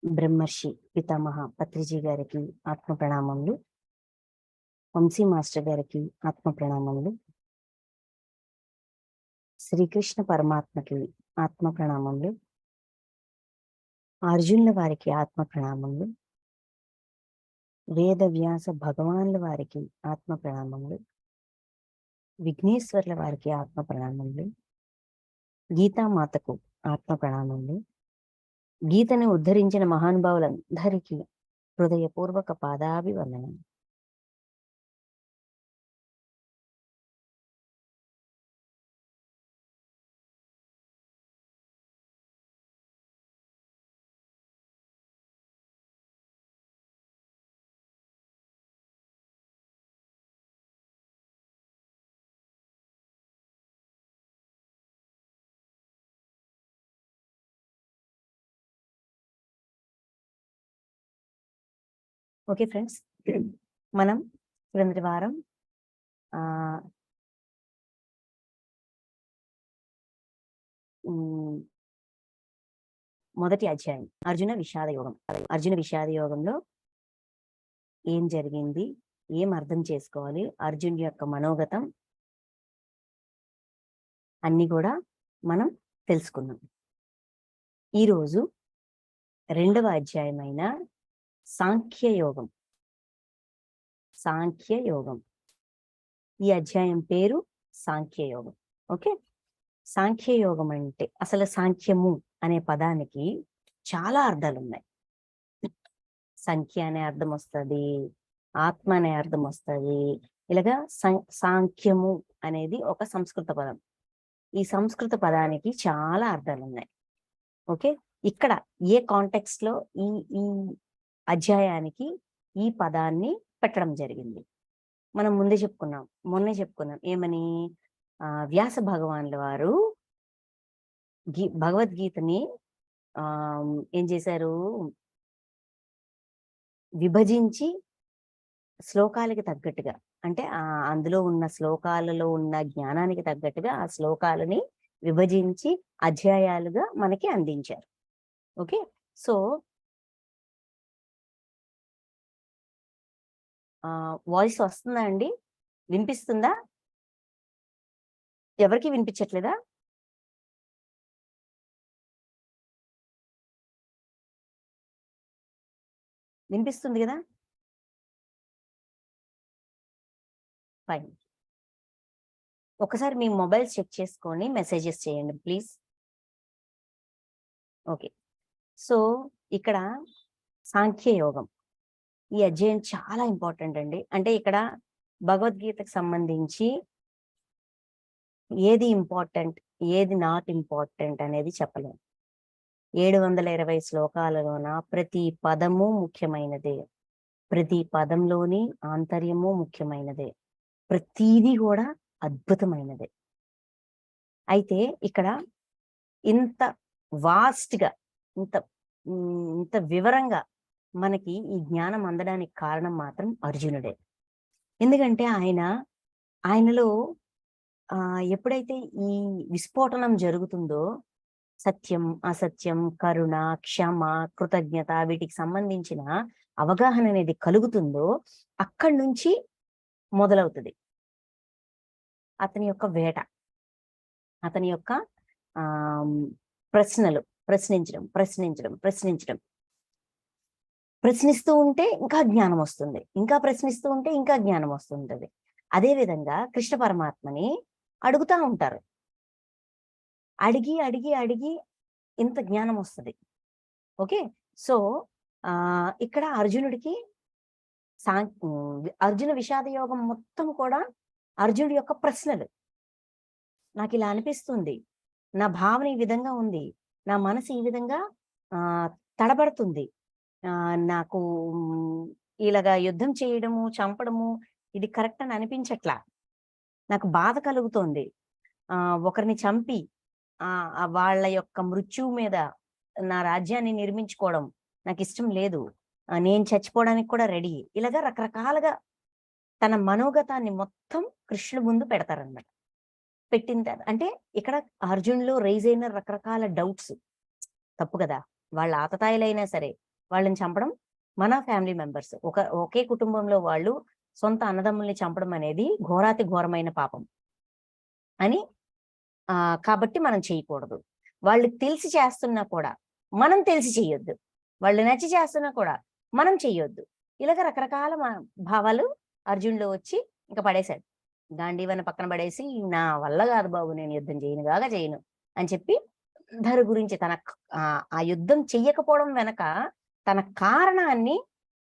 బ్రహ్మర్షి పితామహ పత్రిజీ గారికి ఆత్మ ప్రణామములు. వంశీ మాస్టర్ గారికి ఆత్మ ప్రణామములు. శ్రీకృష్ణ పరమాత్మకి ఆత్మ ప్రణామములు. అర్జునుల వారికి ఆత్మ ప్రణామములు. వేద వ్యాస భగవాన్ల వారికి ఆత్మ ప్రణామములు. విఘ్నేశ్వర్ల వారికి ఆత్మ ప్రణామములు. గీతామాతకు ఆత్మ ప్రణామములు. గీతను ఉద్ధరించిన మహానుభావులందరికీ హృదయపూర్వక పాదాభివందనం. ఓకే ఫ్రెండ్స్, మనం క్రిందటి వారం మొదటి అధ్యాయం అర్జున విషాద యోగం. అర్జున విషాద యోగంలో ఏం జరిగింది, ఏం అర్థం చేసుకోవాలి, అర్జున్ యొక్క మనోగతం అన్ని కూడా మనం తెలుసుకున్నాం. ఈరోజు రెండవ అధ్యాయమైన సాంఖ్యయోగం. సాంఖ్యయోగం ఈ అధ్యాయం పేరు సాంఖ్యయోగం. ఓకే, సాంఖ్యయోగం అంటే అసలు సాంఖ్యము అనే పదానికి చాలా అర్థాలు ఉన్నాయి. సంఖ్య అనే అర్థం వస్తుంది, ఆత్మ అనే అర్థం వస్తుంది. ఇలాగా సాంఖ్యము అనేది ఒక సంస్కృత పదం. ఈ సంస్కృత పదానికి చాలా అర్థాలు ఉన్నాయి. ఓకే, ఇక్కడ ఏ కాంటెక్స్ట్ లో ఈ ఈ అధ్యాయానికి ఈ పదాన్ని పెట్టడం జరిగింది మనం మొన్నే చెప్పుకున్నాం. ఏమని? వ్యాస భగవాన్ల వారు భగవద్గీతని ఏం చేశారు? విభజించి శ్లోకాలకి తగ్గట్టుగా, అంటే అందులో ఉన్న శ్లోకాలలో ఉన్న జ్ఞానానికి తగ్గట్టుగా ఆ శ్లోకాలని విభజించి అధ్యాయాలుగా మనకి అందించారు. ఓకే, సో వాయిస్ వస్తుందా అండి? వినిపిస్తుందా? ఎవరికి వినిపించట్లేదా? వినిపిస్తుంది కదా? ఫైన్. ఒకసారి మీ మొబైల్ చెక్ చేసుకొని మెసేజెస్ చేయండి ప్లీజ్. ఓకే, సో ఇక్కడ సాంఖ్యయోగం ఈ అధ్యాయం చాలా ఇంపార్టెంట్ అండి. అంటే ఇక్కడ భగవద్గీతకు సంబంధించి ఏది ఇంపార్టెంట్, ఏది నాట్ ఇంపార్టెంట్ అనేది చెప్పలేము. 720 శ్లోకాలలోన ప్రతి పదము ముఖ్యమైనదే, ప్రతి పదంలోని ఆంతర్యము ముఖ్యమైనదే, ప్రతిదీ కూడా అద్భుతమైనదే. అయితే ఇక్కడ ఇంత వాస్ట్గా, ఇంత వివరంగా మనకి ఈ జ్ఞానం అందడానికి కారణం మాత్రం అర్జునుడే. ఎందుకంటే ఆయనలో ఎప్పుడైతే ఈ విస్ఫోటనం జరుగుతుందో, సత్యం, అసత్యం, కరుణ, క్షమ, కృతజ్ఞత వీటికి సంబంధించిన అవగాహన అనేది కలుగుతుందో అక్కడి నుంచి మొదలవుతుంది అతని యొక్క వేట, అతని యొక్క ప్రశ్నించడం. ప్రశ్నిస్తూ ఉంటే ఇంకా జ్ఞానం వస్తుంది, ఇంకా ప్రశ్నిస్తూ ఉంటే ఇంకా జ్ఞానం వస్తుంటది. అదేవిధంగా కృష్ణ పరమాత్మని అడుగుతూ ఉంటారు, అడిగి అడిగి అడిగి ఇంత జ్ఞానం వస్తుంది. ఓకే, సో ఇక్కడ అర్జునుడికి అర్జున విషాద యోగం మొత్తం కూడా అర్జునుడి యొక్క ప్రశ్నలు. నాకు ఇలా అనిపిస్తుంది, నా భావన ఈ విధంగా ఉంది, నా మనసు ఈ విధంగా తడబడుతుంది, నాకు ఇలాగా యుద్ధం చేయడము, చంపడము ఇది కరెక్ట్ అని అనిపించట్లా, నాకు బాధ కలుగుతోంది, ఒకరిని చంపి వాళ్ళ యొక్క మృత్యువు మీద నా రాజ్యాన్ని నిర్మించుకోవడం నాకు ఇష్టం లేదు, నేను చచ్చిపోవడానికి కూడా రెడీ. ఇలాగా రకరకాలుగా తన మనోగతాన్ని మొత్తం కృష్ణుడి ముందు పెడతారన్నమాట. పెట్టిన అంటే ఇక్కడ అర్జునులో రైజ్ అయిన రకరకాల డౌట్స్ తప్పు కదా, వాళ్ళ ఆతతాయిలైనా సరే వాళ్ళని చంపడం మన ఫ్యామిలీ మెంబర్స్, ఒకే కుటుంబంలో వాళ్ళు సొంత అన్నదమ్ముల్ని చంపడం అనేది ఘోరాతి ఘోరమైన పాపం అని కాబట్టి మనం చేయకూడదు. వాళ్ళు తెలిసి చేస్తున్నా కూడా మనం తెలిసి చెయ్యొద్దు. వాళ్ళు నచ్చి చేస్తున్నా కూడా మనం చెయ్యొద్దు. ఇలాగ రకరకాల భావాలు అర్జునులో వచ్చి ఇంకా పడేశాడు. గాంధీవన్న పక్కన పడేసి, నా వల్ల కాదు బాబు, నేను యుద్ధం చేయను అని చెప్పి అందరి గురించి ఆ యుద్ధం చెయ్యకపోవడం వెనక తన కారణాన్ని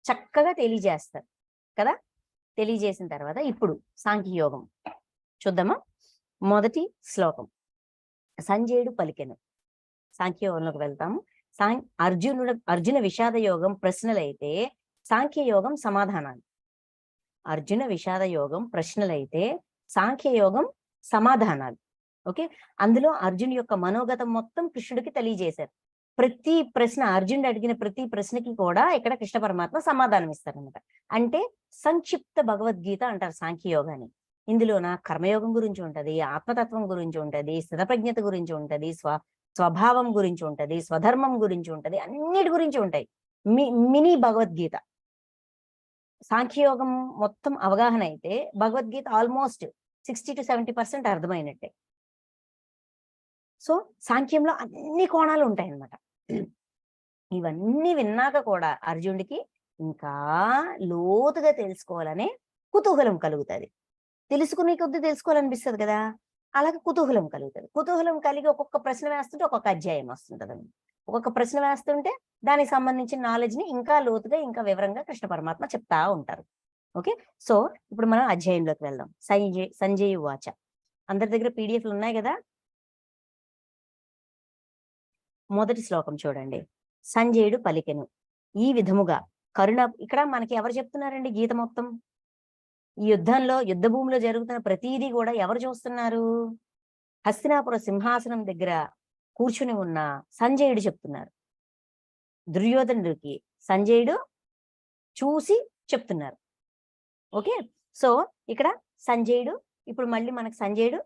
చక్కగా తెలియజేస్తారు కదా. తెలియజేసిన తర్వాత ఇప్పుడు సాంఖ్యయోగం చూద్దామా. మొదటి శ్లోకం, సంజయుడు పలికెను. సాంఖ్యయోగంలోకి వెళ్తాము. అర్జున విషాద యోగం ప్రశ్నలైతే సాంఖ్యయోగం సమాధానాలు. అర్జున విషాద యోగం ప్రశ్నలైతే సాంఖ్యయోగం సమాధానాలు. ఓకే, అందులో అర్జున్ యొక్క మనోగతం మొత్తం కృష్ణుడికి తెలియజేశారు. ప్రతి ప్రశ్న, అర్జునుడు అడిగిన ప్రతి ప్రశ్నకి కూడా ఇక్కడ కృష్ణ పరమాత్మ సమాధానం ఇస్తారనమాట. అంటే సంక్షిప్త భగవద్గీత అంటారు సాంఖ్యయోగాన్ని. ఇందులోన కర్మయోగం గురించి ఉంటది, ఆత్మతత్వం గురించి ఉంటది, స్థితప్రజ్ఞత గురించి ఉంటది, స్వభావం గురించి ఉంటది, స్వధర్మం గురించి ఉంటది, అన్నిటి గురించి ఉంటాయి. మినీ భగవద్గీత. సాంఖ్యయోగం మొత్తం అవగాహన అయితే భగవద్గీత ఆల్మోస్ట్ 60-70% అర్థమైనట్టే. సో సాంఖ్యంలో అన్ని కోణాలు ఉంటాయన్నమాట. ఇవన్నీ విన్నాక కూడా అర్జునుడికి ఇంకా లోతుగా తెలుసుకోవాలనే కుతూహలం కలుగుతుంది. తెలుసుకునే కొద్దీ తెలుసుకోవాలనిపిస్తుంది కదా, అలాగే కుతూహలం కలుగుతుంది. కుతూహలం కలిగి ఒక్కొక్క ప్రశ్న వేస్తుంటే ఒక్కొక్క అధ్యాయం వస్తుంటది. ఒక్కొక్క ప్రశ్న వేస్తుంటే దానికి సంబంధించిన నాలెడ్జ్ ని ఇంకా లోతుగా ఇంకా వివరంగా కృష్ణ పరమాత్మ చెప్తా ఉంటారు. ఓకే, సో ఇప్పుడు మనం అధ్యాయంలోకి వెళ్దాం. సంజయ్ వాచ. అందరి దగ్గర పీడిఎఫ్లు ఉన్నాయి కదా. మొదటి శ్లోకం చూడండి. సంజయుడు పలికెను ఈ విధముగా కరుణ. ఇక్కడ మనకి ఎవరు చెప్తున్నారండి గీత మొత్తం? ఈ యుద్ధంలో, యుద్ధ భూమిలో జరుగుతున్న ప్రతిదీ కూడా ఎవరు చూస్తున్నారు? హస్తినాపుర సింహాసనం దగ్గర కూర్చుని ఉన్న సంజయుడు చెప్తున్నారు. దుర్యోధనుడికి సంజయుడు చూసి చెప్తున్నారు. ఓకే, సో ఇక్కడ సంజయుడు, ఇప్పుడు మళ్ళీ మనకు సంజయుడు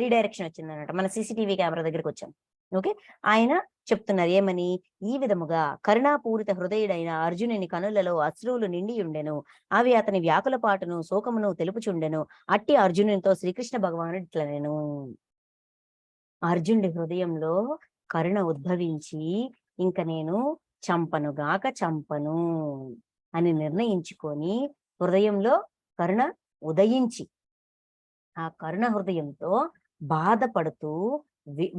రీడైరెక్షన్ వచ్చింది అన్నమాట. మన సీసీటీవీ కెమెరా దగ్గరికి వచ్చాం. ఓకే, ఆయన చెప్తున్నారు ఏమని? ఈ విధముగా కరుణాపూరిత హృదయుడైన అర్జునుని కనులలో అశ్రువులు నిండి ఉండెను. అవి అతని వ్యాకుల పాటును శోకమును తెలుపుచుండెను. అట్టి అర్జునునితో శ్రీకృష్ణ భగవానుడు ఇట్లనెను. అర్జునుడి హృదయంలో కరుణ ఉద్భవించి ఇంక నేను చంపనుగాక చంపను అని నిర్ణయించుకొని హృదయంలో కరుణ ఉదయించి ఆ కరుణ హృదయంతో బాధపడుతూ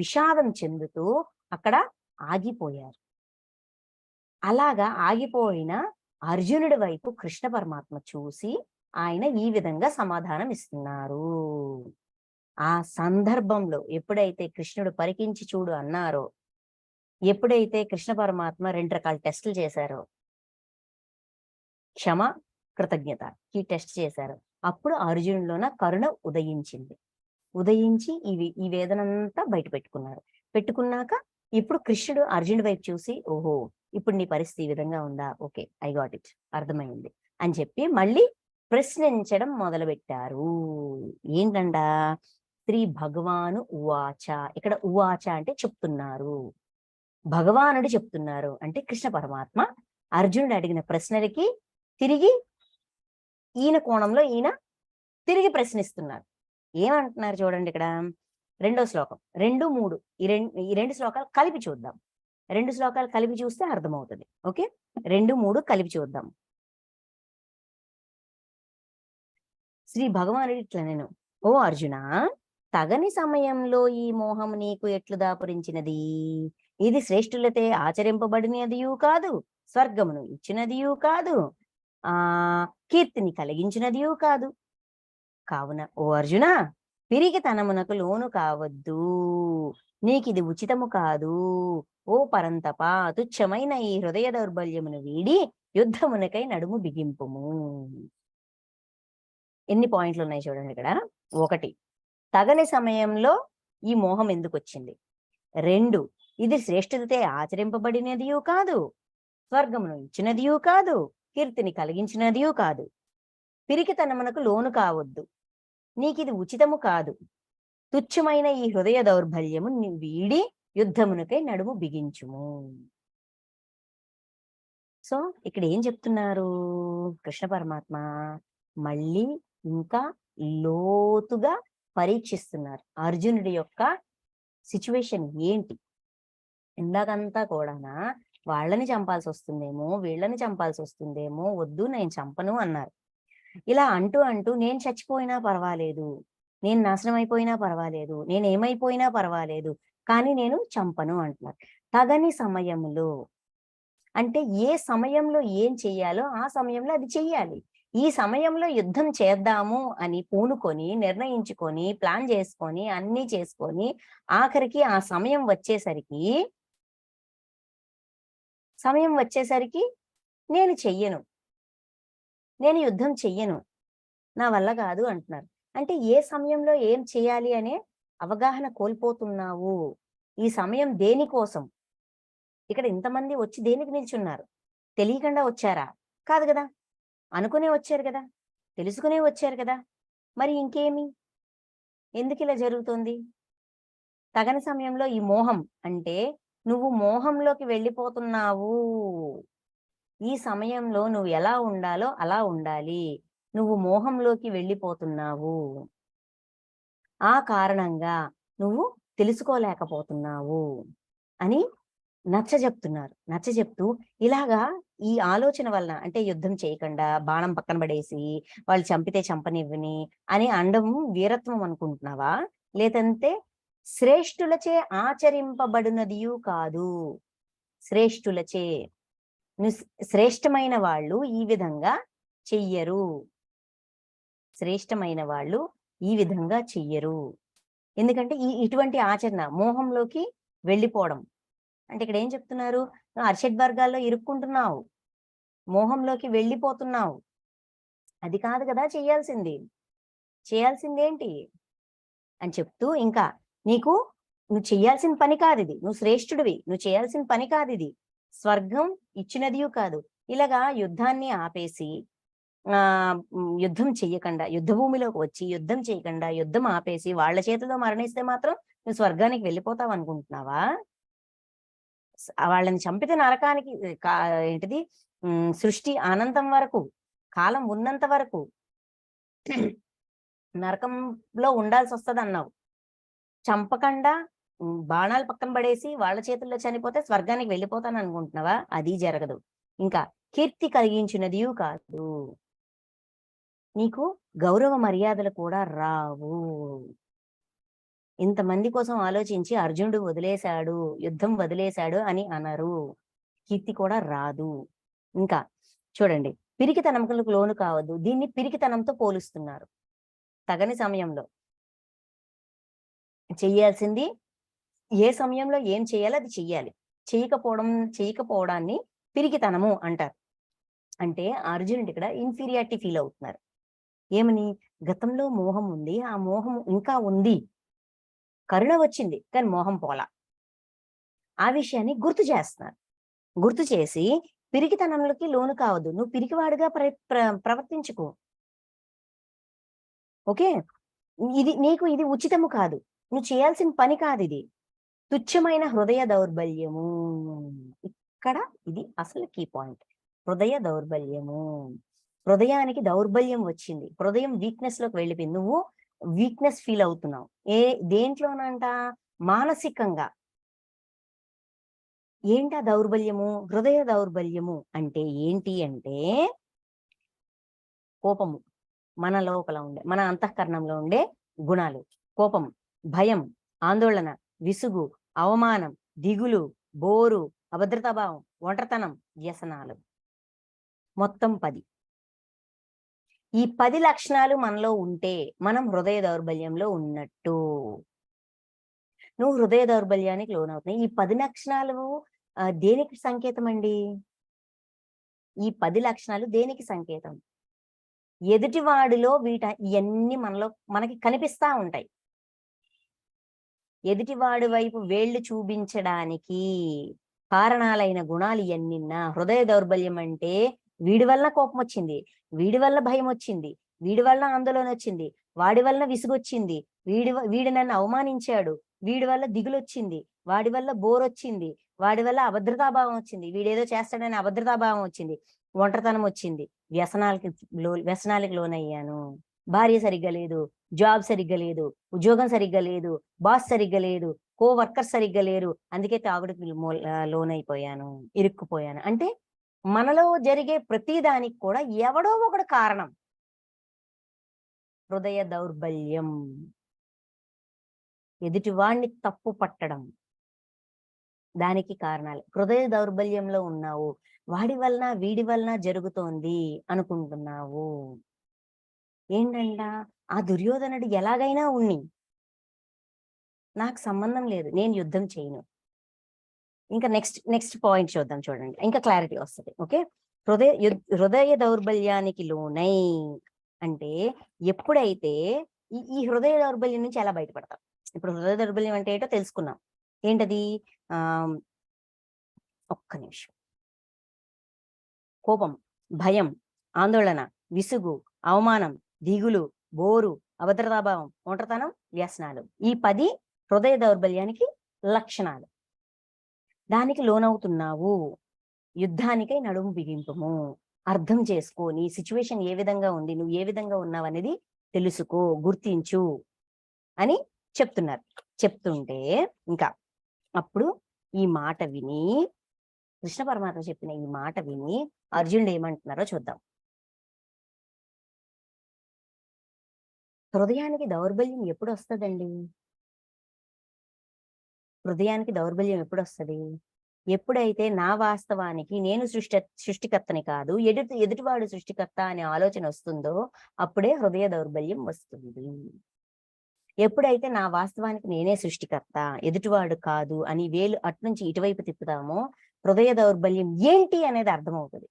విషాదం చెందుతూ అక్కడ ఆగిపోయారు. అలాగా ఆగిపోయిన అర్జునుడి వైపు కృష్ణ పరమాత్మ చూసి ఆయన ఈ విధంగా సమాధానం ఇస్తున్నారు. ఆ సందర్భంలో ఎప్పుడైతే కృష్ణుడు పరికించి చూడు అన్నారో, ఎప్పుడైతే కృష్ణ పరమాత్మ 2 రకాల టెస్టులు చేశారో, క్షమ, కృతజ్ఞత, ఈ టెస్ట్ చేశారు, అప్పుడు అర్జునులోన కరుణ ఉదయించింది. ఉదయించి ఈ వేదనంతా బయట పెట్టుకున్నాక ఇప్పుడు కృష్ణుడు అర్జునుడి వైపు చూసి, ఓహో ఇప్పుడు నీ పరిస్థితి ఈ విధంగా ఉందా, ఓకే ఐ గాట్ ఇట్, అర్థమైంది అని చెప్పి మళ్ళీ ప్రశ్నించడం మొదలు పెట్టారు. ఏంటంట? శ్రీ భగవాను ఉవాచ. ఇక్కడ ఉవాచ అంటే చెప్తున్నారు, భగవానుడు చెప్తున్నారు అంటే కృష్ణ పరమాత్మ అర్జునుడు అడిగిన ప్రశ్నలకి తిరిగి ఈయన కోణంలో ఈయన తిరిగి ప్రశ్నిస్తున్నారు. ఏమంటున్నారు చూడండి ఇక్కడ. 2వ శ్లోకం, 2, 3 ఈ రెండు శ్లోకాలు కలిపి చూద్దాం. 2 శ్లోకాలు కలిపి చూస్తే అర్థమవుతుంది. ఓకే, 2, 3 కలిపి చూద్దాం. శ్రీ భగవానుడు ఇట్లనెను, ఓ అర్జున, తగని సమయంలో ఈ మోహం నీకు ఎట్లు దాపురించినది? ఇది శ్రేష్ఠులతే ఆచరింపబడినదియు కాదు, స్వర్గమును ఇచ్చినదియు కాదు, కీర్తిని కలిగించినదియు కాదు. కావున ఓ అర్జున, పిరికితనమునకు లోను కావద్దు, నీకిది ఉచితము కాదు. ఓ పరంతప, తుచ్చమైన ఈ హృదయ దౌర్బల్యమును వీడి యుద్ధమునకై నడుము బిగింపుము. ఎన్ని పాయింట్లు ఉన్నాయి చూడండి ఇక్కడ. 1, తగని సమయంలో ఈ మోహం ఎందుకు వచ్చింది? 2, ఇది శ్రేష్ఠులతే ఆచరింపబడినదియు కాదు, స్వర్గమును ఇచ్చినదియు కాదు, కీర్తిని కలిగించినదియు కాదు. పిరికితనమునకు లోను కావద్దు, నీకిది ఉచితము కాదు. తుచ్చమైన ఈ హృదయ దౌర్బల్యము వీడి యుద్ధమునకై నడుము బిగించుము. సో ఇక్కడ ఏం చెప్తున్నారు కృష్ణ పరమాత్మ? మళ్ళీ ఇంకా లోతుగా పరీక్షిస్తున్నారు అర్జునుడి యొక్క సిచ్యువేషన్ ఏంటి. ఇందాకంతా కూడానా వాళ్ళని చంపాల్సి వస్తుందేమో, వీళ్ళని చంపాల్సి వస్తుందేమో, వద్దు నేను చంపను అన్నారు. ఇలా అంటూ అంటూ నేను చచ్చిపోయినా పర్వాలేదు, నేను నాశనం అయిపోయినా పర్వాలేదు, నేను ఏమైపోయినా పర్వాలేదు, కానీ నేను చంపను అంటున్నారు. తగని సమయంలో అంటే ఏ సమయంలో ఏం చెయ్యాలో ఆ సమయంలో అది చెయ్యాలి. ఈ సమయంలో యుద్ధం చేద్దాము అని పూనుకొని, నిర్ణయించుకొని, ప్లాన్ చేసుకొని, అన్నీ చేసుకొని, ఆఖరికి ఆ సమయం వచ్చేసరికి నేను చెయ్యను, నేను యుద్ధం చెయ్యను, నా వల్ల కాదు అంటున్నారు. అంటే ఏ సమయంలో ఏం చేయాలి అనే అవగాహన కోల్పోతున్నావు. ఈ సమయం దేనికోసం? ఇక్కడ ఇంతమంది వచ్చి దేనికి నిల్చున్నారు? తెలియకుండా వచ్చారా? కాదు కదా! అనుకునే వచ్చారు కదా! తెలుసుకునే వచ్చారు కదా! మరి ఇంకేమి? ఎందుకిలా జరుగుతోంది? తగని సమయంలో ఈ మోహం అంటే నువ్వు మోహంలోకి వెళ్ళిపోతున్నావు. ఈ సమయంలో నువ్వు ఎలా ఉండాలో అలా ఉండాలి. నువ్వు మోహంలోకి వెళ్ళిపోతున్నావు. ఆ కారణంగా నువ్వు తెలుసుకోలేకపోతున్నావు అని నచ్చజెప్తున్నారు. నచ్చజెప్తూ ఇలాగా ఈ ఆలోచన వలన అంటే యుద్ధం చేయకుండా, బాణం పక్కన పడేసి, వాళ్ళు చంపితే చంపనివ్వని అని అనడం వీరత్వం అనుకుంటున్నావా? లేదంటే శ్రేష్ఠులచే ఆచరింపబడినదియు కాదు. శ్రేష్ఠులచే శ్రేష్టమైన వాళ్ళు ఈ విధంగా చెయ్యరు. శ్రేష్టమైన వాళ్ళు ఈ విధంగా చెయ్యరు. ఎందుకంటే ఇటువంటి ఆచరణ మోహంలోకి వెళ్ళిపోవడం. అంటే ఇక్కడ ఏం చెప్తున్నారు? నువ్వు అరిషడ్ వర్గాల్లో ఇరుక్కుంటున్నావు, మోహంలోకి వెళ్ళిపోతున్నావు. అది కాదు కదా చెయ్యాల్సింది. చేయాల్సిందేంటి అని చెప్తూ ఇంకా నువ్వు చెయ్యాల్సిన పని కాదిది. నువ్వు శ్రేష్ఠుడివి, నువ్వు చేయాల్సిన పని కాదిది. స్వర్గం ఇచ్చినదియు కాదు. ఇలాగా యుద్ధాన్ని ఆపేసి యుద్ధం చెయ్యకుండా, యుద్ధ భూమిలోకి వచ్చి యుద్ధం చేయకుండా, యుద్ధం ఆపేసి వాళ్ళ చేతిలో మరణిస్తే మాత్రం నువ్వు స్వర్గానికి వెళ్ళిపోతావు అనుకుంటున్నావా? వాళ్ళని చంపితే నరకానికి ఏంటిది సృష్టి అనంతం వరకు, కాలం ఉన్నంత వరకు నరకంలో ఉండాల్సి వస్తుంది అన్నావు. చంపకుండా బాణాలు పక్కన పడేసి వాళ్ళ చేతుల్లో చనిపోతే స్వర్గానికి వెళ్ళిపోతాను అనుకుంటున్నావా? అది జరగదు. ఇంకా కీర్తి కలిగించినదియు కాదు. నీకు గౌరవ మర్యాదలు కూడా రావు. ఇంతమంది కోసం ఆలోచించి అర్జునుడు వదిలేశాడు, యుద్ధం వదిలేశాడు అని అనరు. కీర్తి కూడా రాదు. ఇంకా చూడండి, పిరికితనంకు లోను కావద్దు. దీన్ని పిరికితనంతో పోలుస్తున్నారు. తగని సమయంలో చెయ్యాల్సింది ఏ సమయంలో ఏం చేయాలో అది చెయ్యాలి. చేయకపోవడాన్ని పిరికితనము అంటారు. అంటే అర్జునుడు ఇక్కడ ఇన్ఫీరియారిటీ ఫీల్ అవుతున్నారు. ఏమని? గతంలో మోహం ఉంది, ఆ మోహం ఇంకా ఉంది. కరుణ వచ్చింది కానీ మోహం పోలా. ఆ విషయాన్ని గుర్తు చేస్తున్నారు. గుర్తు చేసి పిరికితనంలోకి లోను కావద్దు, నువ్వు పిరికివాడుగా ప్రవర్తించుకో. ఓకే, ఇది ఉచితము కాదు, నువ్వు చేయాల్సిన పని కాదు. ఇది తుచ్చమైన హృదయ దౌర్బల్యము. ఇక్కడ ఇది అసలు కీ పాయింట్. హృదయ దౌర్బల్యము. హృదయానికి దౌర్బల్యం వచ్చింది, హృదయం వీక్నెస్ లోకి వెళ్ళిపోయింది. నువ్వు వీక్నెస్ ఫీల్ అవుతున్నావు. దేంట్లోనంట? మానసికంగా. ఏంటా దౌర్బల్యము? హృదయ దౌర్బల్యము అంటే ఏంటి అంటే కోపము. మన లోపల ఉండే, మన అంతఃకరణంలో ఉండే గుణాలు. కోపం, భయం, ఆందోళన, విసుగు, అవమానం, దిగులు, బోరు, అభద్రతాభావం, ఒంటరితనం, వ్యసనాలు. మొత్తం 10. ఈ 10 లక్షణాలు మనలో ఉంటే మనం హృదయ దౌర్బల్యంలో ఉన్నట్టు. నువ్వు హృదయ దౌర్బల్యానికి లోనవుతున్నాయి. ఈ 10 లక్షణాలు దేనికి సంకేతం అండి? ఈ 10 లక్షణాలు దేనికి సంకేతం? ఎదుటివాడిలో ఇవన్నీ మనకి కనిపిస్తా ఉంటాయి. ఎదుటివాడి వైపు వేళ్లు చూపించడానికి కారణాలైన గుణాలు ఇవన్నిన్నా. హృదయ దౌర్బల్యం అంటే వీడి వల్ల కోపం వచ్చింది, వీడి వల్ల భయం వచ్చింది, వీడి వల్ల ఆందోళన వచ్చింది, వాడి వల్ల విసుగొచ్చింది, వీడి నన్ను అవమానించాడు, వీడి వల్ల దిగులొచ్చింది, వాడి వల్ల బోర్ వచ్చింది, వాడి వల్ల అభద్రతాభావం వచ్చింది, వీడేదో చేస్తాడని అభద్రతాభావం వచ్చింది, ఒంటరితనం వచ్చింది, వ్యసనాలకు లోనయ్యాను, భార్య సరిగ్గా లేదు, జాబ్ సరిగ్గా లేదు, ఉద్యోగం సరిగ్గా లేదు, బాస్ సరిగ్గా లేదు, కో వర్కర్ సరిగ్గా లేరు, అందుకే తాగుడుకి లోనైపోయాను, ఇరుక్కుపోయాను. అంటే మనలో జరిగే ప్రతి దానికి కూడా ఎవడో ఒకడు కారణం. హృదయ దౌర్బల్యం, ఎదుటివాణ్ణి తప్పు పట్టడం, దానికి కారణాలు. హృదయ దౌర్బల్యంలో ఉన్నావు, వాడి వలన వీడి వలన జరుగుతోంది అనుకుంటున్నావు. ఏంటంట, ఆ దుర్యోధనుడు ఎలాగైనా ఉన్ని, నాకు సంబంధం లేదు, నేను యుద్ధం చేయను. ఇంకా నెక్స్ట్ పాయింట్ చూద్దాం, చూడండి, ఇంకా క్లారిటీ వస్తుంది. ఓకే, హృదయ దౌర్బల్యానికి లోనై అంటే ఎప్పుడైతే ఈ హృదయ దౌర్బల్యం నుంచి ఎలా బయటపడతాం. ఇప్పుడు హృదయ దౌర్బల్యం అంటే ఏంటో తెలుసుకున్నాం. ఏంటది? ఒక్క నిమిషం. కోపం, భయం, ఆందోళన, విసుగు, అవమానం, దిగులు, బోరు, అభద్రతాభావం, ఒంటరితనం, వ్యసనాలు. ఈ 10 హృదయ దౌర్బల్యానికి లక్షణాలు. దానికి లోనవుతున్నావు, యుద్ధానికై నడుము బిగింపుము, అర్థం చేసుకో, నీ సిచ్యువేషన్ ఏ విధంగా ఉంది, నువ్వు ఏ విధంగా ఉన్నావు అనేది తెలుసుకో, గుర్తించు అని చెప్తున్నారు. చెప్తుంటే ఇంకా అప్పుడు ఈ మాట విని, కృష్ణ పరమాత్మ చెప్పిన ఈ మాట విని అర్జునుడు ఏమంటున్నారో చూద్దాం. హృదయానికి దౌర్బల్యం ఎప్పుడు వస్తుందండి? హృదయానికి దౌర్బల్యం ఎప్పుడు వస్తుంది? ఎప్పుడైతే నా వాస్తవానికి నేను సృష్టికర్తని కాదు, ఎదుటివాడు సృష్టికర్త అనే ఆలోచన వస్తుందో అప్పుడే హృదయ దౌర్బల్యం వస్తుంది. ఎప్పుడైతే నా వాస్తవానికి నేనే సృష్టికర్త, ఎదుటివాడు కాదు అని వేలు అట్నుంచి ఇటువైపు తిప్పుతామో హృదయ దౌర్బల్యం ఏంటి అనేది అర్థమవుతుంది,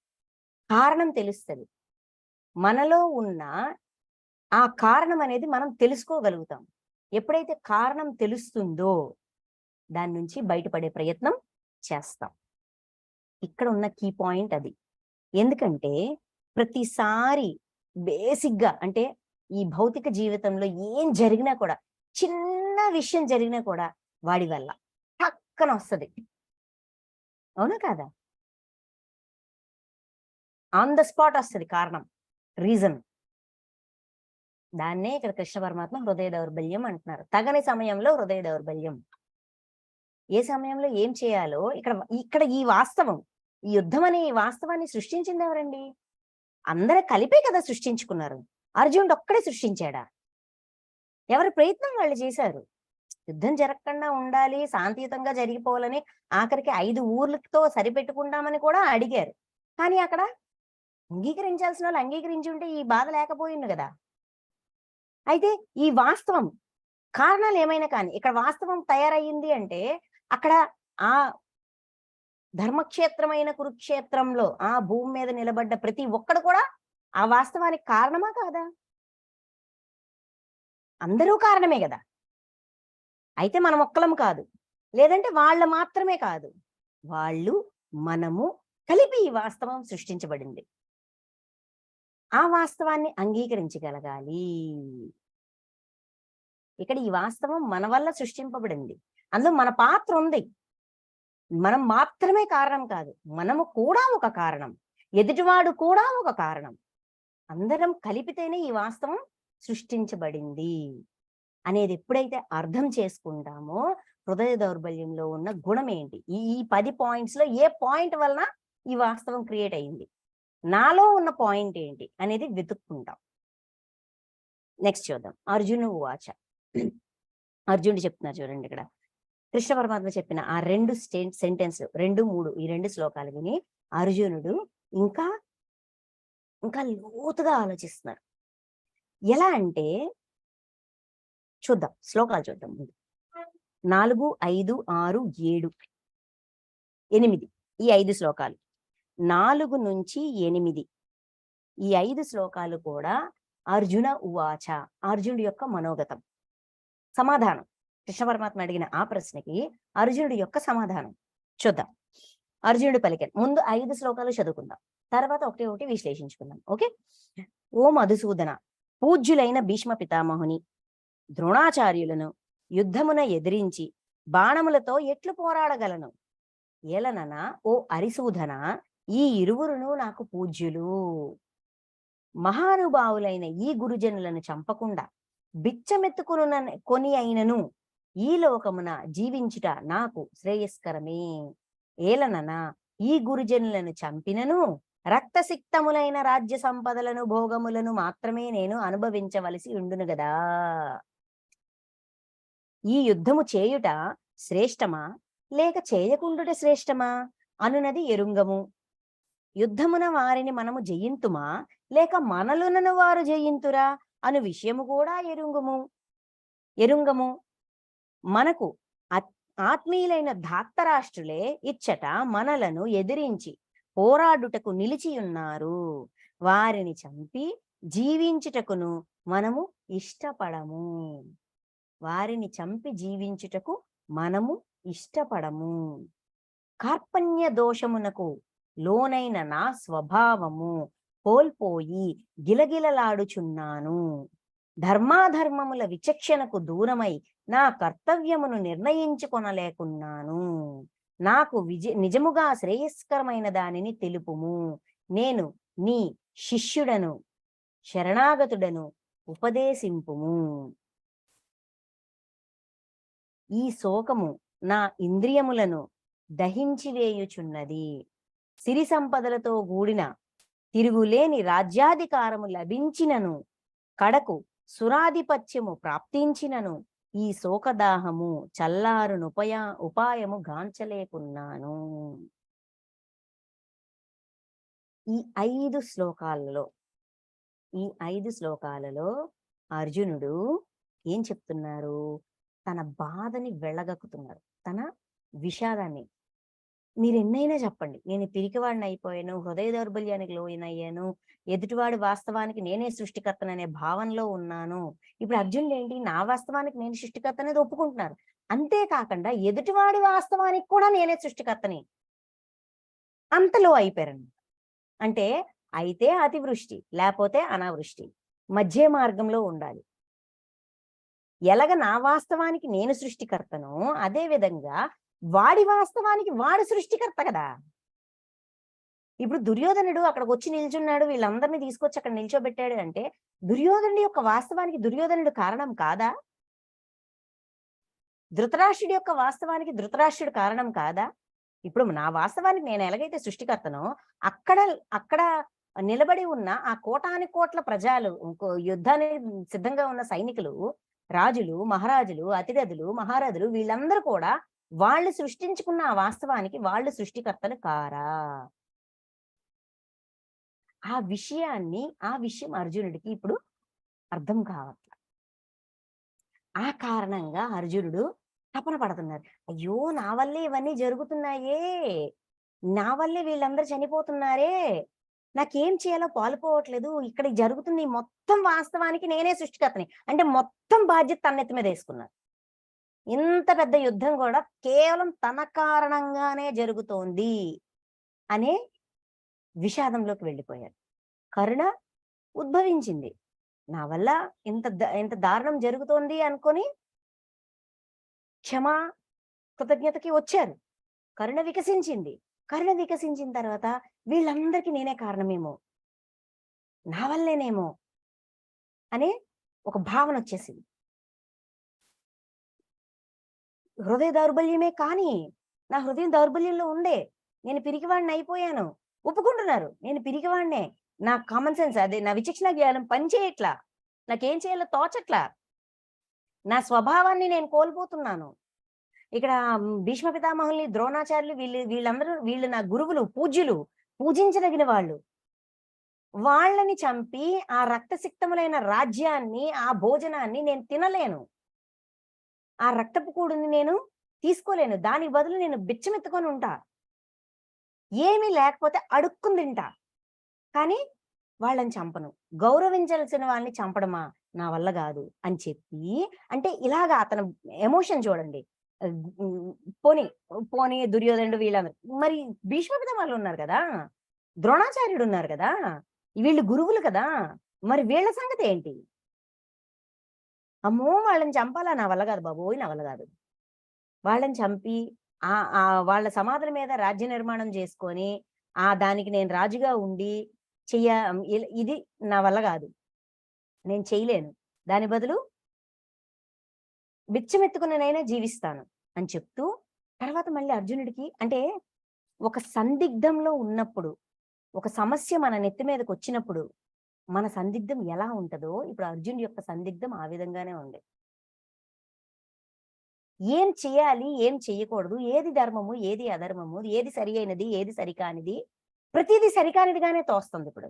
కారణం తెలుస్తుంది. మనలో ఉన్న ఆ కారణం అనేది మనం తెలుసుకోగలుగుతాం. ఎప్పుడైతే కారణం తెలుస్తుందో దాని నుంచి బయటపడే ప్రయత్నం చేస్తాం. ఇక్కడ ఉన్న కీ పాయింట్ అది. ఎందుకంటే ప్రతిసారి బేసిక్గా అంటే ఈ భౌతిక జీవితంలో ఏం జరిగినా కూడా, చిన్న విషయం జరిగినా కూడా వాడి వల్ల టక్కన వస్తుంది. అవునా కాదా? ఆన్ ద స్పాట్ వస్తుంది కారణం, రీజన్. దాన్నే ఇక్కడ కృష్ణ పరమాత్మ హృదయ దౌర్బల్యం అంటున్నారు. తగని సమయంలో హృదయ దౌర్బల్యం. ఏ సమయంలో ఏం చేయాలో ఇక్కడ ఈ వాస్తవం, ఈ యుద్ధం అనే ఈ వాస్తవాన్ని సృష్టించింది ఎవరండి? అందరూ కలిపే కదా సృష్టించుకున్నారు. అర్జునుడు ఒక్కడే సృష్టించాడా? ఎవరి ప్రయత్నం వాళ్ళు చేశారు. యుద్ధం జరగకుండా ఉండాలి, శాంతియుతంగా జరిగిపోవాలని ఆఖరికి 5 ఊర్లతో సరిపెట్టుకుంటామని కూడా అడిగారు. కానీ అక్కడ అంగీకరించాల్సిన వాళ్ళు అంగీకరించి ఉంటే ఈ బాధ లేకపోయింది కదా. అయితే ఈ వాస్తవం కారణాలు ఏమైనా కానీ ఇక్కడ వాస్తవం తయారయ్యింది అంటే అక్కడ ఆ ధర్మక్షేత్రమైన కురుక్షేత్రంలో ఆ భూమి మీద నిలబడ్డ ప్రతి ఒక్కడు కూడా ఆ వాస్తవానికి కారణమా కాదా? అందరూ కారణమే కదా. అయితే మనం ఒక్కలం కాదు, లేదంటే వాళ్ళ మాత్రమే కాదు, వాళ్ళు మనము కలిపి ఈ వాస్తవం సృష్టించబడింది. ఆ వాస్తవాన్ని అంగీకరించగలగాలి. ఇక్కడ ఈ వాస్తవం మన వల్ల సృష్టింపబడింది, అందులో మన పాత్ర ఉంది. మనం మాత్రమే కారణం కాదు, మనము కూడా ఒక కారణం, ఎదుటివాడు కూడా ఒక కారణం. అందరం కలిపితేనే ఈ వాస్తవం సృష్టించబడింది అనేది ఎప్పుడైతే అర్థం చేసుకుంటామో హృదయ దౌర్బల్యంలో ఉన్న గుణం ఏంటి, ఈ 10 పాయింట్స్ లో ఏ పాయింట్ వలన ఈ వాస్తవం క్రియేట్ అయింది, నాలో ఉన్న పాయింట్ ఏంటి అనేది వెతుక్కుంటాం. నెక్స్ట్ చూద్దాం. అర్జును ఉవాచ. అర్జునుడు చెప్తున్నారు చూడండి, ఇక్కడ కృష్ణ పరమాత్మ చెప్పిన ఆ 2 సెంటెన్స్ 2, 3 ఈ 2 శ్లోకాలు విని అర్జునుడు ఇంకా ఇంకా లోతుగా ఆలోచిస్తున్నారు. ఎలా అంటే చూద్దాం, శ్లోకాలు చూద్దాం. 4, 5, 6, 7, 8 ఈ 5 శ్లోకాలు, 4 నుంచి 8 ఈ 5 శ్లోకాలు కూడా అర్జున ఉవాచ, అర్జునుడి యొక్క మనోగతం, సమాధానం. కృష్ణ పరమాత్మ అడిగిన ఆ ప్రశ్నకి అర్జునుడి యొక్క సమాధానం చూద్దాం. అర్జునుడు పలికాడు. ముందు 5 శ్లోకాలు చదువుకుందాం, తర్వాత ఒకటి ఒకటి విశ్లేషించుకుందాం. ఓకే. ఓ మధుసూదన, పూజ్యులైన భీష్మ పితామహుని, ద్రోణాచార్యులను యుద్ధమున ఎదిరించి బాణములతో ఎట్లు పోరాడగలను? ఏలననా ఓ అరిసూధన, ఈ ఇరువురును నాకు పూజ్యులు. మహానుభావులైన ఈ గురుజనులను చంపకుండా బిచ్చమెత్తుకును కొని అయినను ఈ లోకమున జీవించుట నాకు శ్రేయస్కరమే. ఏలననా ఈ గురుజనులను చంపినను రక్తసిక్తములైన రాజ్య సంపదలను భోగములను మాత్రమే నేను అనుభవించవలసి ఉండును గదా. ఈ యుద్ధము చేయుట శ్రేష్టమా లేక చేయకుండుట శ్రేష్టమా అనునది ఎరుంగము. యుద్ధమున వారిని మనము జయింతుమా లేక మనలునను వారు జయింతురా అను విషయము కూడా ఎరుంగము. మనకు ఆత్మీయులైన ధాత్తరాష్ట్రులే ఇచ్చట మనలను ఎదిరించి పోరాడుటకు నిలిచియున్నారు. వారిని చంపి జీవించుటకును మనము ఇష్టపడము. వారిని చంపి జీవించుటకు మనము ఇష్టపడము. కార్పణ్య దోషమునకు లోనైన నా స్వభావము కోల్పోయి గిలగిలలాడుచున్నాను. ధర్మాధర్మముల విచక్షణకు దూరమై నా కర్తవ్యమును నిర్ణయించుకొనలేకున్నాను. నాకు నిజముగా శ్రేయస్కరమైన దానిని తెలుపుము. నేను నీ శిష్యుడను, శరణాగతుడను, ఉపదేశింపుము. ఈ శోకము నా ఇంద్రియములను దహించివేయుచున్నది. సిరి సంపదలతో కూడిన తిరుగులేని రాజ్యాధికారము లభించినను, కడకు సురాధిపత్యము ప్రాప్తించినను ఈ శోకదాహము చల్లారును ఉపాయము గాంచలేకున్నాను. ఈ 5 శ్లోకాలలో అర్జునుడు ఏం చెప్తున్నారు? తన బాధని వెళ్ళగక్కుతున్నారు, తన విషాదాన్ని. మీరు ఎన్నైనా చెప్పండి, నేను పిరికివాడిని అయిపోయాను, హృదయ దౌర్బల్యానికి లోనయ్యాను, ఎదుటివాడి వాస్తవానికి నేనే సృష్టికర్తననే భావనలో ఉన్నాను. ఇప్పుడు అర్జునుడు ఏంటి, నా వాస్తవానికి నేను సృష్టికర్త అనేది ఒప్పుకుంటున్నారు. అంతేకాకుండా ఎదుటివాడి వాస్తవానికి కూడా నేనే సృష్టికర్తని, అంతలో అయిపోయారన్నమాట. అంటే అయితే అతివృష్టి లేకపోతే అనావృష్టి, మధ్య మార్గంలో ఉండాలి. ఎలాగ నా వాస్తవానికి నేను సృష్టికర్తను, అదే విధంగా వాడి వాస్తవానికి వాడు సృష్టికర్త కదా. ఇప్పుడు దుర్యోధనుడు అక్కడికి వచ్చి నిల్చున్నాడు, వీళ్ళందరినీ తీసుకొచ్చి అక్కడ నిల్చోబెట్టాడు అంటే దుర్యోధనుడి యొక్క వాస్తవానికి దుర్యోధనుడు కారణం కాదా? ధృతరాష్ట్రుడి యొక్క వాస్తవానికి ధృతరాష్ట్రుడు కారణం కాదా? ఇప్పుడు నా వాస్తవానికి నేను ఎలాగైతే సృష్టికర్తనో అక్కడ నిలబడి ఉన్న ఆ కోటాని కోట్ల ప్రజలు, యుద్ధానికి సిద్ధంగా ఉన్న సైనికులు, రాజులు, మహారాజులు, అతిరథులు, మహారథులు, వీళ్ళందరూ కూడా వాళ్ళు సృష్టించుకున్న ఆ వాస్తవానికి వాళ్ళు సృష్టికర్తలు కారా? ఆ విషయం అర్జునుడికి ఇప్పుడు అర్థం కావట్ల. ఆ కారణంగా అర్జునుడు తపన పడుతున్నారు. అయ్యో, నా వల్లే ఇవన్నీ జరుగుతున్నాయే, నా వల్లే వీళ్ళందరూ చనిపోతున్నారే, నాకేం చేయాలో పాలుపోవట్లేదు, ఇక్కడ జరుగుతుంది మొత్తం వాస్తవానికి నేనే సృష్టికర్తని అంటే మొత్తం బాధ్యత తన్నెత్తి మీద వేసుకున్నారు. ఇంత పెద్ద యుద్ధం కూడా కేవలం తన కారణంగానే జరుగుతోంది అనే విషాదంలోకి వెళ్ళిపోయారు. కరుణ ఉద్భవించింది, నా వల్ల ఇంత దారుణం జరుగుతోంది అనుకొని క్షమా కృతజ్ఞతకి వచ్చారు. కరుణ వికసించిన తర్వాత వీళ్ళందరికీ నేనే కారణమేమో, నా వల్లేనేమో అనే ఒక భావన వచ్చేసింది. హృదయ దౌర్బల్యమే కానీ నా హృదయం దౌర్బల్యంలో ఉండే, నేను పిరికివాడిని అయిపోయాను, ఒప్పుకుంటున్నారు, నేను పిరికివాడినే, నా కామన్ సెన్స్ అదే నా విచక్షణ జ్ఞానం పనిచేయట్లా, నాకేం చేయాలో తోచట్లా, నా స్వభావాన్ని నేను కోల్పోతున్నాను. ఇక్కడ భీష్మ పితామహుల్ని, ద్రోణాచార్యులు, వీళ్ళు నా గురువులు, పూజ్యులు, పూజించదగిన వాళ్ళు, వాళ్ళని చంపి ఆ రక్తసిక్తములైన రాజ్యాన్ని, ఆ భోజనాన్ని నేను తినలేను, ఆ రక్తపు కూడుని నేను తీసుకోలేను, దానికి బదులు నేను బిచ్చమెత్తుకొని ఉంటా, ఏమీ లేకపోతే అడుక్కుని తింటా, కానీ వాళ్ళని చంపను, గౌరవించాల్సిన వాళ్ళని చంపడమా నా వల్ల కాదు అని చెప్పి, అంటే ఇలాగా అతను ఎమోషన్ చూడండి. పోనీ దుర్యోధనుడు, వీళ్ళందరూ, మరి భీష్మ పితామహులు ఉన్నారు కదా, ద్రోణాచార్యుడు ఉన్నారు కదా, వీళ్ళు గురువులు కదా, మరి వీళ్ళ సంగతి ఏంటి? అమ్మో, వాళ్ళని చంపాలా, నా వల్ల కాదు బాబోయ్, నా వల్ల కాదు. వాళ్ళని చంపి వాళ్ళ సమాధుల మీద రాజ్య నిర్మాణం చేసుకొని దానికి నేను రాజుగా ఉండి చెయ్య ఇది నా వల్ల కాదు, నేను చేయలేను. దాని బదులు బిచ్చమెత్తుకున్ననైనా జీవిస్తాను అని చెప్తూ తర్వాత మళ్ళీ అర్జునుడికి అంటే ఒక సందిగ్ధంలో ఉన్నప్పుడు, ఒక సమస్య మన నెత్తి మీదకి వచ్చినప్పుడు మన సందిగ్ధం ఎలా ఉంటదో ఇప్పుడు అర్జునుడి యొక్క సందిగ్ధం ఆ విధంగానే ఉంది. ఏం చేయాలి, ఏం చెయ్యకూడదు, ఏది ధర్మము, ఏది అధర్మము, ఏది సరి అయినది, ఏది సరికానిది, ప్రతిదీ సరికానిదిగానే తోస్తుంది ఇప్పుడు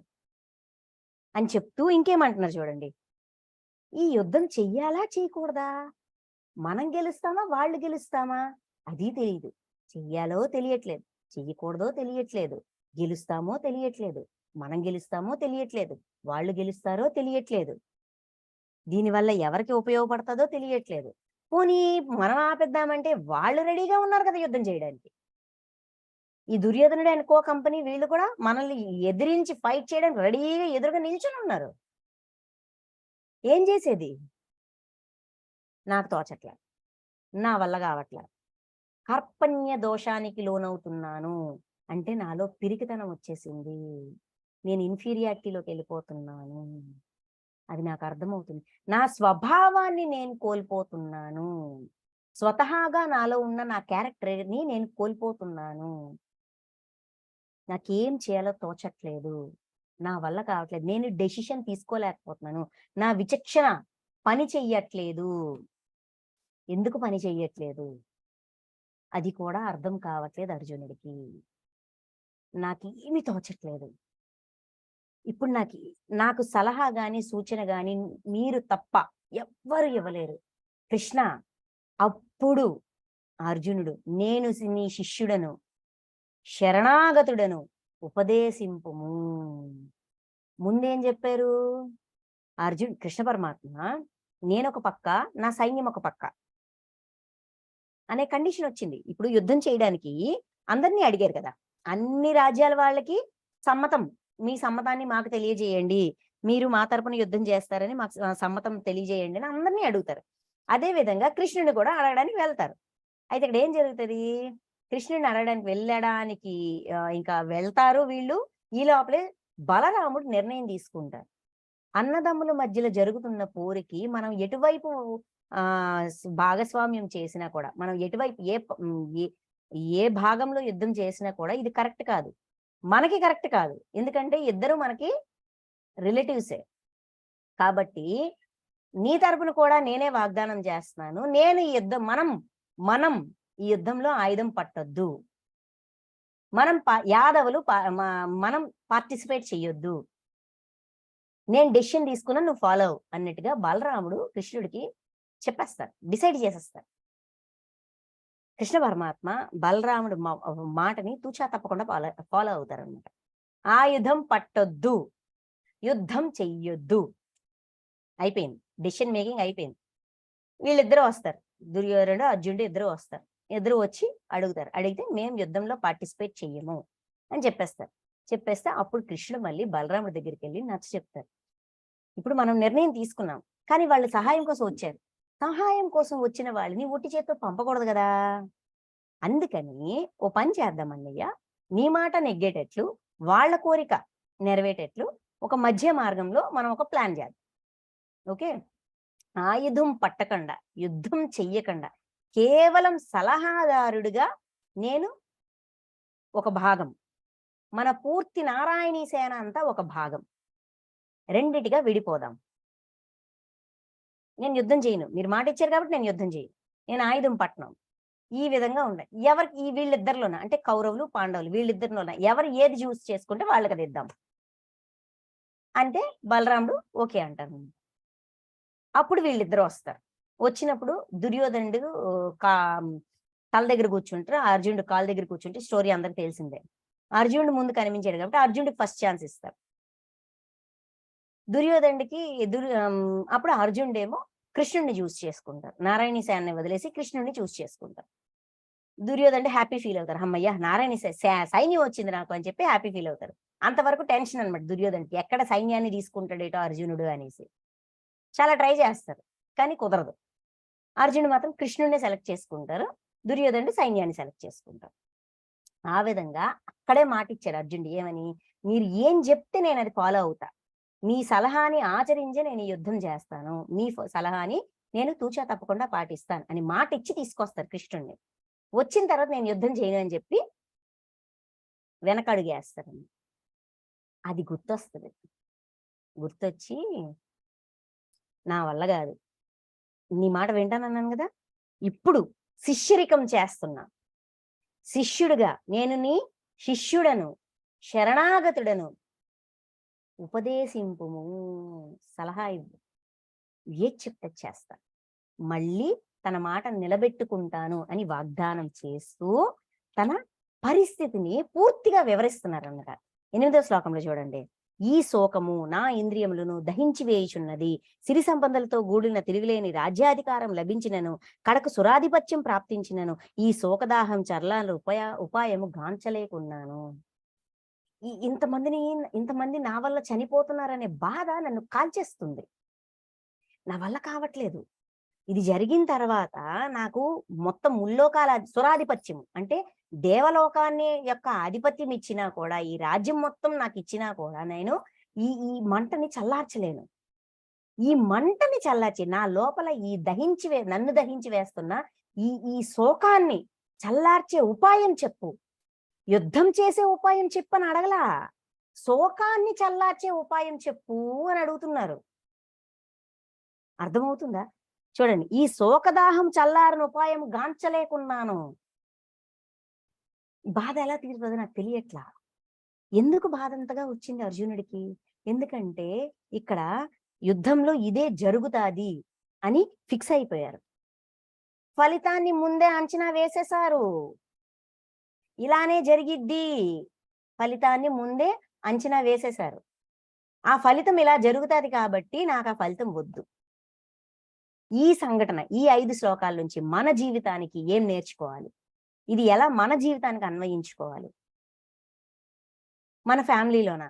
అని చెప్తూ ఇంకేమంటున్నారు చూడండి. ఈ యుద్ధం చెయ్యాలా చేయకూడదా, మనం గెలుస్తామా వాళ్ళు గెలుస్తామా అది తెలియదు, చెయ్యాలో తెలియట్లేదు, చెయ్యకూడదో తెలియట్లేదు, గెలుస్తామో తెలియట్లేదు, మనం గెలుస్తామో తెలియట్లేదు, వాళ్ళు గెలుస్తారో తెలియట్లేదు, దీనివల్ల ఎవరికి ఉపయోగపడుతుందో తెలియట్లేదు. పోనీ మనం ఆపేద్దామంటే వాళ్ళు రెడీగా ఉన్నారు కదా యుద్ధం చేయడానికి. ఈ దుర్యోధనుడు అండ్ కో కంపెనీ వీళ్ళు కూడా మనల్ని ఎదిరించి ఫైట్ చేయడానికి రెడీగా ఎదురుగా నిల్చుని ఉన్నారు. ఏం చేసేది నాకు తోచట్లే, నా వల్ల కావట్లే, కార్పణ్య దోషానికి లోనవుతున్నాను. అంటే నాలో పిరికితనం వచ్చేసింది, నేను ఇన్ఫీరియారిటీలోకి వెళ్ళిపోతున్నాను, అది నాకు అర్థమవుతుంది. నా స్వభావాన్ని నేను కోల్పోతున్నాను, స్వతహాగా నాలో ఉన్న నా క్యారెక్టర్ని నేను కోల్పోతున్నాను, నాకేం చేయాలో తోచట్లేదు, నా వల్ల కావట్లేదు, నేను డెసిషన్ తీసుకోలేకపోతున్నాను, నా విచక్షణ పని చెయ్యట్లేదు. ఎందుకు పని చెయ్యట్లేదు అది కూడా అర్థం కావట్లేదు అర్జునుడికి. నాకేమి తోచట్లేదు. ఇప్పుడు నాకు సలహా గాని సూచన గాని మీరు తప్ప ఎవ్వరు ఇవ్వలేరు కృష్ణ. అప్పుడు అర్జునుడు నేను నీ శిష్యుడను, శరణాగతుడను, ఉపదేశింపుము. ముందేం చెప్పారు కృష్ణ పరమాత్మ, నేనొక పక్క నా సైన్యం ఒక పక్క అనే కండిషన్ వచ్చింది. ఇప్పుడు యుద్ధం చేయడానికి అందరినీ అడిగారు కదా, అన్ని రాజ్యాల వాళ్ళకి సమ్మతం, మీ సమ్మతాన్ని మాకు తెలియజేయండి, మీరు మా తరపున యుద్ధం చేస్తారని మాకు సమ్మతం తెలియజేయండి అని అందరినీ అడుగుతారు. అదే విధంగా కృష్ణుని కూడా అడగడానికి వెళ్తారు. అయితే ఇక్కడ ఏం జరుగుతుంది, కృష్ణుడిని అడగడానికి వెళ్ళడానికి ఇంకా వెళ్తారు వీళ్ళు. ఈ లోపలే బలరాముడు నిర్ణయం తీసుకుంటారు. అన్నదమ్ముల మధ్యలో జరుగుతున్న పోరికి మనం ఎటువైపు భాగస్వామ్యం చేసినా కూడా, మనం ఎటువైపు ఏ భాగంలో యుద్ధం చేసినా కూడా ఇది కరెక్ట్ కాదు, మనకి కరెక్ట్ కాదు. ఎందుకంటే ఇద్దరు మనకి రిలేటివ్సే. కాబట్టి నీ తరపున కూడా నేనే వాగ్దానం చేస్తున్నాను, నేను ఈ యుద్ధం మనం ఈ యుద్ధంలో ఆయుధం పట్టొద్దు, మనం యాదవులు మనం పార్టిసిపేట్ చెయ్యొద్దు, నేను డెసిషన్ తీసుకున్నా నువ్వు ఫాలో అవు అన్నట్టుగా బలరాముడు కృష్ణుడికి చెప్పేస్తాడు, డిసైడ్ చేసేస్తాడు. కృష్ణ పరమాత్మ బలరాముడు మాటని తూచా తప్పకుండా ఫాలో అవుతారనమాట. ఆయుధం పట్టొద్దు, యుద్ధం చెయ్యొద్దు, అయిపోయింది, డెసిషన్ మేకింగ్ అయిపోయింది. వీళ్ళిద్దరూ వస్తారు, దుర్యోధనుడు అర్జునుడు ఇద్దరు వస్తారు. ఇద్దరు వచ్చి అడుగుతారు, అడిగితే మేము యుద్ధంలో పార్టిసిపేట్ చెయ్యము అని చెప్పేస్తే అప్పుడు కృష్ణుడు మళ్ళీ బలరాముడి దగ్గరికి వెళ్ళి నచ్చ చెప్తారు. ఇప్పుడు మనం నిర్ణయం తీసుకున్నాం, కానీ వాళ్ళు సహాయం కోసం వచ్చారు, సహాయం కోసం వచ్చిన వాళ్ళని ఒట్టి చేత్తో పంపకూడదు కదా, అందుకని ఓ పని చేద్దాం అన్నయ్య, నీ మాట నెగ్గేటట్లు వాళ్ళ కోరిక నెరవేటట్లు ఒక మధ్య మార్గంలో మనం ఒక ప్లాన్ చేద్దాం. ఓకే, ఆయుధం పట్టకుండా, యుద్ధం చెయ్యకుండా, కేవలం సలహాదారుడిగా నేను ఒక భాగం, మన పూర్తి నారాయణీ సేన అంతా ఒక భాగం, రెండిటిగా విడిపోదాం. నేను యుద్ధం చేయను, మీరు మాట ఇచ్చారు కాబట్టి నేను యుద్ధం చేయను, నేను ఆయుధం పట్టను, ఈ విధంగా ఉండాలి. ఎవరికి వీళ్ళిద్దరిలోన అంటే కౌరవులు పాండవులు వీళ్ళిద్దరిలోన ఎవరు ఏది చూస్ చేసుకుంటే వాళ్ళకి అది ఇద్దాం అంటే బలరాముడు ఓకే అంటారు. అప్పుడు వీళ్ళిద్దరు వస్తారు. వచ్చినప్పుడు దుర్యోధనుడు తల దగ్గర కూర్చుంటారు, అర్జునుడు కాళ్ళ దగ్గర కూర్చుంటే స్టోరీ అందరికి తెలిసిందే. అర్జునుడు ముందు కనిపించాడు కాబట్టి అర్జునుడికి ఫస్ట్ ఛాన్స్ ఇస్తారు. దుర్యోధనుడికి అప్పుడు అర్జునుడేమో కృష్ణుడిని చూస్ చేసుకుంటారు, నారాయణీ సేనని వదిలేసి కృష్ణుడిని చూస్ చేసుకుంటారు. దుర్యోధనుడు హ్యాపీ ఫీల్ అవుతారు, అమ్మయ్య నారాయణ సైన్యం వచ్చింది నాకు అని చెప్పి హ్యాపీ ఫీల్ అవుతారు. అంతవరకు టెన్షన్ అనమాట దుర్యోధనుడికి, ఎక్కడ సైన్యాన్ని తీసుకుంటాడేటో అర్జునుడు అనేసి చాలా ట్రై చేస్తారు, కానీ కుదరదు. అర్జునుడు మాత్రం కృష్ణుడిని సెలెక్ట్ చేసుకుంటారు. దుర్యోధనుడు సైన్యాన్ని సెలెక్ట్ చేసుకుంటాడు. ఆ విధంగా అక్కడే మాట ఇచ్చాడు అర్జునుడు. ఏమని? మీరు ఏం చెప్తే నేను అది ఫాలో అవుతా. మీ సలహాని ఆచరించే నేను ఈ యుద్ధం చేస్తాను. మీ సలహాని నేను తూచా తప్పకుండా పాటిస్తాను అని మాట ఇచ్చి తీసుకొస్తారు కృష్ణుడిని. వచ్చిన తర్వాత నేను యుద్ధం చేయను అని చెప్పి వెనకడుగేస్తారండి. అది గుర్తొస్తుంది. గుర్తొచ్చి నా వల్ల కాదు, నీ మాట వింటానన్నాను కదా, ఇప్పుడు శిష్యరికం చేస్తున్నా. శిష్యుడుగా నేను నీ శిష్యుడను, శరణాగతుడను, ఉపదేశింపుము, సలహా ఇవ్వు, ఏది చెప్తే చేస్తా, మళ్ళీ తన మాట నిలబెట్టుకుంటాను అని వాగ్దానం చేస్తూ తన పరిస్థితిని పూర్తిగా వివరిస్తున్నారన్నమాట. 8వ శ్లోకంలో చూడండి. ఈ శోకము నా ఇంద్రియములను దహించి వేయుచున్నది, సిరి సంపదలతో గూడిన తిరుగులేని రాజ్యాధికారం లభించినను, కడకు సురాధిపత్యం ప్రాప్తించినను, ఈ శోకదాహం చర్లాల ఉపాయము గాంచలేకున్నాను. ఇంతమంది నా వల్ల చనిపోతున్నారనే బాధ నన్ను కాల్చేస్తుంది. నా వల్ల కావట్లేదు. ఇది జరిగిన తర్వాత నాకు మొత్తం ముల్లోకాల సురాధిపత్యం అంటే దేవలోకాన్ని యొక్క ఆధిపత్యం ఇచ్చినా కూడా, ఈ రాజ్యం మొత్తం నాకు ఇచ్చినా కూడా నేను ఈ మంటని చల్లార్చలేను. ఈ మంటని చల్లార్చి నా లోపల ఈ నన్ను దహించి వేస్తున్న ఈ శోకాన్ని చల్లార్చే ఉపాయం చెప్పు. యుద్ధం చేసే ఉపాయం చెప్పని అడగలా, శోకాన్ని చల్లార్చే ఉపాయం చెప్పు అని అడుగుతున్నారు. అర్థమవుతుందా? చూడండి, ఈ శోకదాహం చల్లారని ఉపాయం గాంచలేకున్నాను. బాధ ఎలా తీరుతుందో నాకు తెలియట్లా. ఎందుకు బాధ అంతగా వచ్చింది అర్జునుడికి? ఎందుకంటే ఇక్కడ యుద్ధంలో ఇదే జరుగుతాది అని ఫిక్స్ అయిపోయారు. ఫలితాన్ని ముందే అంచనా వేసేశారు. ఇలానే జరిగిద్ది, ఫలితాన్ని ముందే అంచనా వేసేశారు. ఆ ఫలితం ఇలా జరుగుతుంది కాబట్టి నాకు ఆ ఫలితం వద్దు. ఈ సంఘటన, ఈ 5 శ్లోకాల నుంచి మన జీవితానికి ఏం నేర్చుకోవాలి, ఇది ఎలా మన జీవితానికి అన్వయించుకోవాలి? మన ఫ్యామిలీలోన,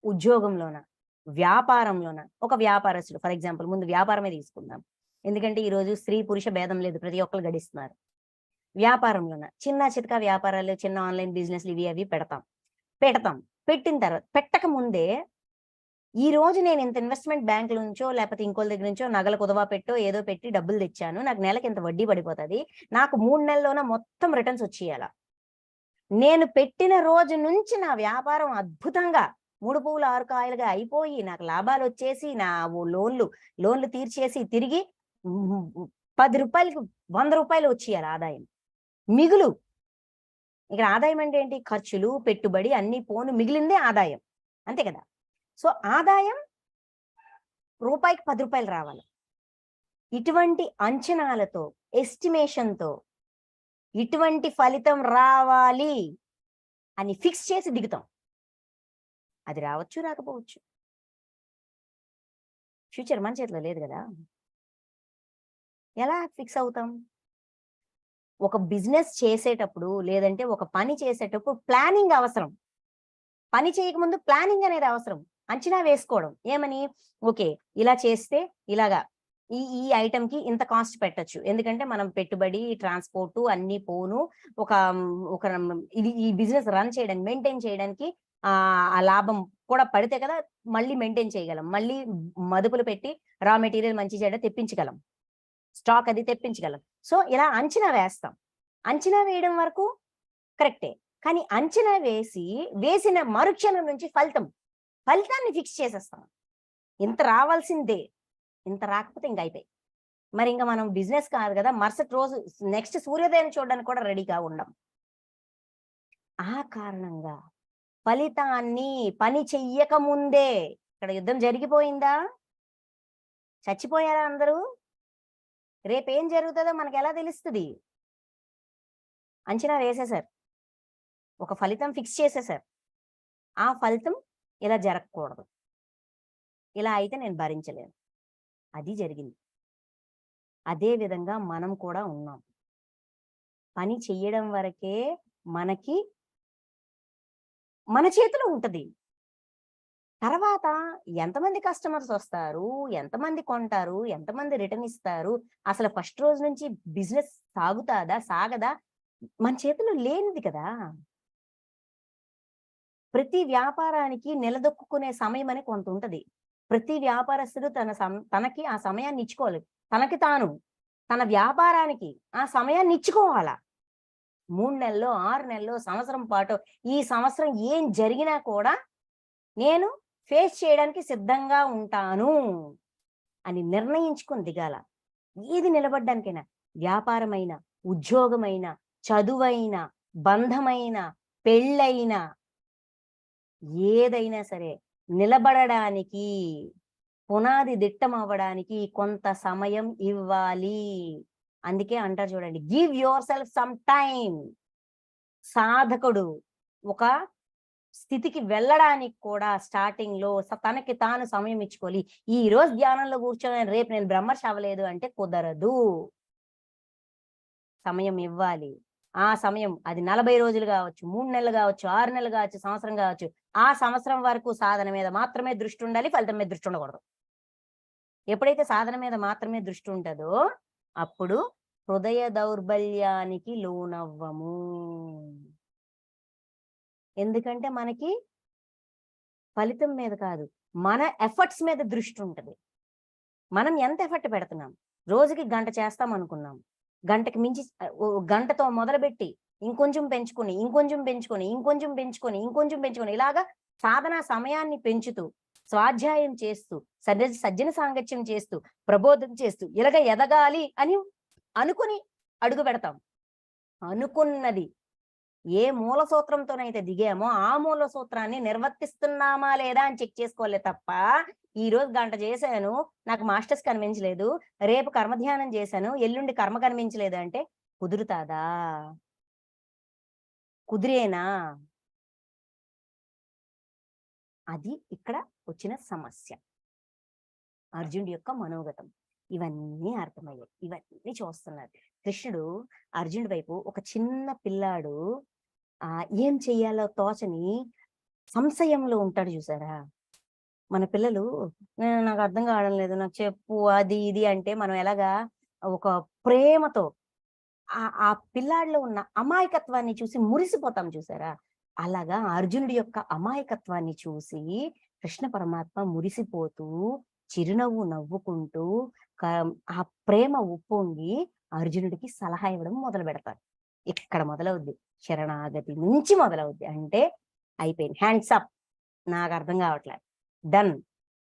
ఉద్యోగంలోన, వ్యాపారంలోన, ఒక వ్యాపారస్తుడు ఫర్ ఎగ్జాంపుల్, ముందు వ్యాపారమే తీసుకుందాం. ఎందుకంటే ఈరోజు స్త్రీ పురుష భేదం లేదు, ప్రతి ఒక్కరు గడిస్తున్నారు. వ్యాపారంలోన చిన్న చితకా వ్యాపారాలు, చిన్న ఆన్లైన్ బిజినెస్లు ఇవి అవి పెడతాం. పెట్టిన తర్వాత పెట్టక ముందే ఈ రోజు నేను ఇంత ఇన్వెస్ట్మెంట్ బ్యాంక్ నుంచో లేకపోతే ఇంకోళ్ళ దగ్గర నుంచో నగల కుదవా పెట్టో ఏదో పెట్టి డబ్బులు తెచ్చాను, నాకు నెలకి ఇంత వడ్డీ పడిపోతుంది, నాకు 3 నెలల్లోన మొత్తం రిటర్న్స్ వచ్చేయాల. నేను పెట్టిన రోజు నుంచి నా వ్యాపారం అద్భుతంగా 3 పువ్వులు 6 కాయలుగా అయిపోయి నాకు లాభాలు వచ్చేసి నా లోన్లు తీర్చేసి తిరిగి 10 రూపాయలకి 100 రూపాయలు వచ్చేయాలి ఆదాయం మిగులు. ఇక్కడ ఆదాయం అంటే ఏంటి? ఖర్చులు, పెట్టుబడి అన్ని పోను మిగిలిందే ఆదాయం, అంతే కదా. సో ఆదాయం రూపాయికి 10 రూపాయలు రావాలి. ఇటువంటి అంచనాలతో, ఎస్టిమేషన్తో, ఇటువంటి ఫలితం రావాలి అని ఫిక్స్ చేసి దిగుతాం. అది రావచ్చు, రాకపోవచ్చు. ఫ్యూచర్ మన చేతిలో లేదు కదా. ఎలా ఫిక్స్ అవుతాం? ఒక బిజినెస్ చేసేటప్పుడు లేదంటే ఒక పని చేసేటప్పుడు ప్లానింగ్ అవసరం. పని చేయకముందు ప్లానింగ్ అనేది అవసరం. అంచనా వేసుకోవడం. ఏమని? ఓకే, ఇలా చేస్తే ఇలాగా ఈ ఐటమ్కి ఇంత కాస్ట్ పెట్టచ్చు, ఎందుకంటే మనం పెట్టుబడి, ట్రాన్స్పోర్ట్ అన్ని పోను, ఒక ఈ బిజినెస్ రన్ చేయడానికి, మెయింటైన్ చేయడానికి ఆ లాభం కూడా పడితే కదా మళ్ళీ మెయింటైన్ చేయగలం, మళ్ళీ మదుపులు పెట్టి రా మెటీరియల్ మంచి చెడ్డ తెప్పించగలం, స్టాక్ అది తెప్పించగలం. సో ఇలా అంచనా వేస్తాం. అంచనా వేయడం వరకు కరెక్టే, కానీ అంచనా వేసిన మరుక్షణం నుంచి ఫలితాన్ని ఫిక్స్ చేసేస్తాం. ఇంత రావాల్సిందే, ఇంత రాకపోతే ఇంక అయిపోయి. మరి ఇంకా మనం బిజినెస్ కాదు కదా, మరుసటి రోజు నెక్స్ట్ సూర్యోదయం చూడడానికి కూడా రెడీగా ఉండం. ఆ కారణంగా ఫలితాన్ని పని చెయ్యక ముందే, ఇక్కడ యుద్ధం జరిగిపోయిందా, చచ్చిపోయారా అందరూ, రేపేం జరుగుతుందో మనకు ఎలా తెలుస్తుంది? అంచనా వేసేశారు, ఒక ఫలితం ఫిక్స్ చేసేశారు. ఆ ఫలితం ఇలా జరగకూడదు, ఇలా అయితే నేను భరించలేను, అది జరిగింది. అదే విధంగా మనం కూడా ఉన్నాం. పని చెయ్యడం వరకే మన చేతిలో ఉంటది. తర్వాత ఎంతమంది కస్టమర్స్ వస్తారు, ఎంతమంది కొంటారు, ఎంతమంది రిటర్న్ ఇస్తారు, అసలు ఫస్ట్ రోజు నుంచి బిజినెస్ సాగుతాదా, సాగదా, మన చేతిలో లేనిది కదా! ప్రతి వ్యాపారానికి నిలదొక్కుకునే సమయం అని కొంత ఉంటది. ప్రతి వ్యాపారస్తుడు తనకి ఆ సమయాన్ని ఇచ్చుకోవాలి. తనకి తాను, తన వ్యాపారానికి ఆ సమయాన్ని ఇచ్చుకోవాల. 3 నెల్లో, 6 నెల్లో, సంవత్సరం పాటో, ఈ సంవత్సరం ఏం జరిగినా కూడా నేను ఫేస్ చేయడానికి సిద్ధంగా ఉంటాను అని నిర్ణయించుకొని దిగాల. ఏది నిలబడ్డానికైనా, వ్యాపారమైన, ఉద్యోగమైన, చదువైన, బంధమైన, పెళ్ళైన, ఏదైనా సరే నిలబడడానికి, పునాది దిట్టమవ్వడానికి కొంత సమయం ఇవ్వాలి. అందుకే అంటారు చూడండి, give your self some time. సాధకుడు ఒక స్థితికి వెళ్ళడానికి కూడా స్టార్టింగ్‌లో తనకి తాను సమయం ఇచ్చుకోవాలి. ఈ రోజు ధ్యానంలో కూర్చొని రేపు నేను బ్రహ్మర్షి అవ్వలేదు అంటే కుదరదు. సమయం ఇవ్వాలి. ఆ సమయం అది 40 రోజులు గావచ్చు, 3 నెలలు గావచ్చు, 6 నెలలు గావచ్చు, సంవత్సరం గావచ్చు. ఆ సంవత్సరం వరకు సాధన మీద మాత్రమే దృష్టి ఉండాలి. ఫలితం మీద దృష్టి ఉండకూడదు. ఎప్పుడైతే సాధన మీద మాత్రమే దృష్టి ఉంటదో, అప్పుడు హృదయ దౌర్బల్యానికి లోనవ్వము. ఎందుకంటే మనకి ఫలితం మీద కాదు, మన ఎఫర్ట్స్ మీద దృష్టి ఉంటది. మనం ఎంత ఎఫర్ట్ పెడుతున్నాం? రోజుకి గంట చేస్తాం అనుకున్నాం. గంటకి మించి గంటతో మొదలుపెట్టి ఇంకొంచెం పెంచుకొని, ఇంకొంచెం పెంచుకొని, ఇంకొంచెం పెంచుకొని, ఇంకొంచెం పెంచుకొని ఇలాగా సాధనా సమయాన్ని పెంచుతూ, స్వాధ్యాయం చేస్తూ, సజ్జన సాంగత్యం చేస్తూ, ప్రబోధం చేస్తూ ఇలాగ ఎదగాలి అని అనుకుని అడుగు పెడతాం. అనుకున్నది ఏ మూల సూత్రంతోనైతే దిగామో ఆ మూల సూత్రాన్ని నిర్వర్తిస్తున్నామా లేదా అని చెక్ చేసుకోవాలి తప్ప, ఈ రోజు గంట చేశాను, నాకు మాస్టర్స్ కనిపించలేదు, రేపు కర్మధ్యానం చేశాను, ఎల్లుండి కర్మ కనిపించలేదు అంటే కుదురుతాదా? కుదిరేనా? అది ఇక్కడ వచ్చిన సమస్య. అర్జునుడి యొక్క మనోగతం. ఇవన్నీ అర్థమయ్యాయి. ఇవన్నీ చూస్తున్నారు. కృష్ణుడు అర్జునుడి వైపు ఒక చిన్న పిల్లాడు ఏం చెయ్యాలో తోచని సంశయంలో ఉంటాడు చూసారా? మన పిల్లలు నాకు అర్థం కావడం లేదు, నాకు చెప్పు, అది ఇది అంటే మనం ఎలాగా ఒక ప్రేమతో ఆ పిల్లాడిలో ఉన్న అమాయకత్వాన్ని చూసి మురిసిపోతాం చూసారా? అలాగా అర్జునుడి యొక్క అమాయకత్వాన్ని చూసి కృష్ణ పరమాత్మ మురిసిపోతూ, చిరునవ్వు నవ్వుకుంటూ, ఆ ప్రేమ ఉప్పొంగి అర్జునుడికి సలహా ఇవ్వడం మొదలు పెడతారు. ఇక్కడ మొదలవుద్ది. శరణాగతి నుంచి మొదలవుద్ది. అంటే అయిపోయింది. Hands up. నాకు అర్థం కావట్లేదు. డన్.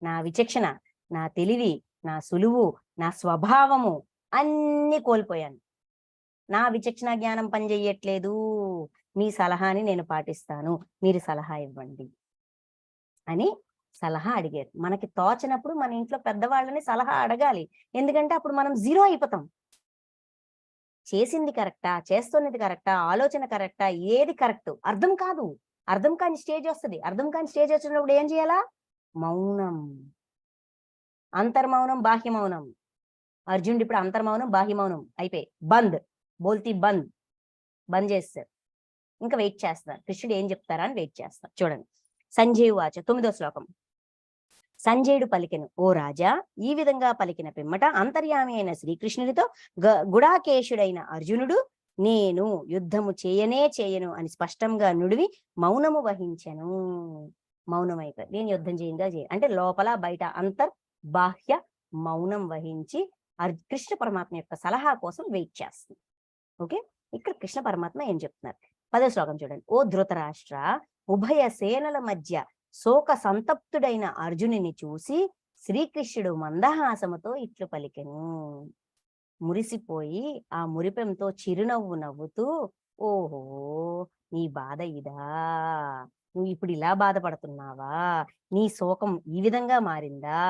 నా విచక్షణ, నా తెలివి, నా సులువు, నా స్వభావము అన్ని కోల్పోయాను. నా విచక్షణ జ్ఞానం పనిచేయట్లేదు. మీ సలహాని నేను పాటిస్తాను. మీరు సలహా ఇవ్వండి అని సలహా అడిగారు. మనకి తోచనప్పుడు మన ఇంట్లో పెద్దవాళ్ళని సలహా అడగాలి. ఎందుకంటే అప్పుడు మనం జీరో అయిపోతాం. చేసింది కరెక్టా, చేస్తున్నది కరెక్టా, ఆలోచన కరెక్టా, ఏది కరెక్ట్ అర్థం కాదు. అర్థం కాని స్టేజ్ వస్తుంది. అర్థం కాని స్టేజ్ వచ్చినప్పుడు ఏం చేయాలా? మౌనం. అంతర్మౌనం, బాహ్య మౌనం. అర్జునుడు ఇప్పుడు అంతర్మౌనం, బాహ్య మౌనం అయిపోయి బంద్. బోల్తీ బంద్. బంద్ చేస్తారు. ఇంకా వెయిట్ చేస్తున్నారు. కృష్ణుడు ఏం చెప్తారా అని వెయిట్ చేస్తున్నారు. చూడండి. సంజయ్ వాచ 9వ శ్లోకం. సంజయుడు పలికెను, ఓ రాజా, ఈ విధంగా పలికిన పిమ్మట అంతర్యామి అయిన శ్రీకృష్ణుడితో గుడాకేశుడైన అర్జునుడు, నేను యుద్ధము చేయను అని స్పష్టంగా నుడివి మౌనము వహించెను. మౌనమైపోయి నేను యుద్ధం అంటే లోపల బయట బాహ్య మౌనం వహించి కృష్ణ పరమాత్మ యొక్క సలహా కోసం వెయిట్ చేస్తుంది. ఓకే, ఇక్కడ కృష్ణ పరమాత్మ ఏం చెప్తున్నారు? 10వ శ్లోకం చూడండి. ఓ ధృతరాష్ట్ర, ఉభయ సేనల మధ్య శోక సంతప్తుడైన అర్జునుని చూసి శ్రీకృష్ణుడు మందహాసముతో ఇట్లు పలికెను. మురిసిపోయి ఆ మురిపెంతో చిరునవ్వు నవ్వుతూ, ఓహో, నీ బాధ ఇదా, నువ్వు ఇప్పుడు ఇలా బాధపడుతున్నావా, నీ శోకం ఈ విధంగా మారిందా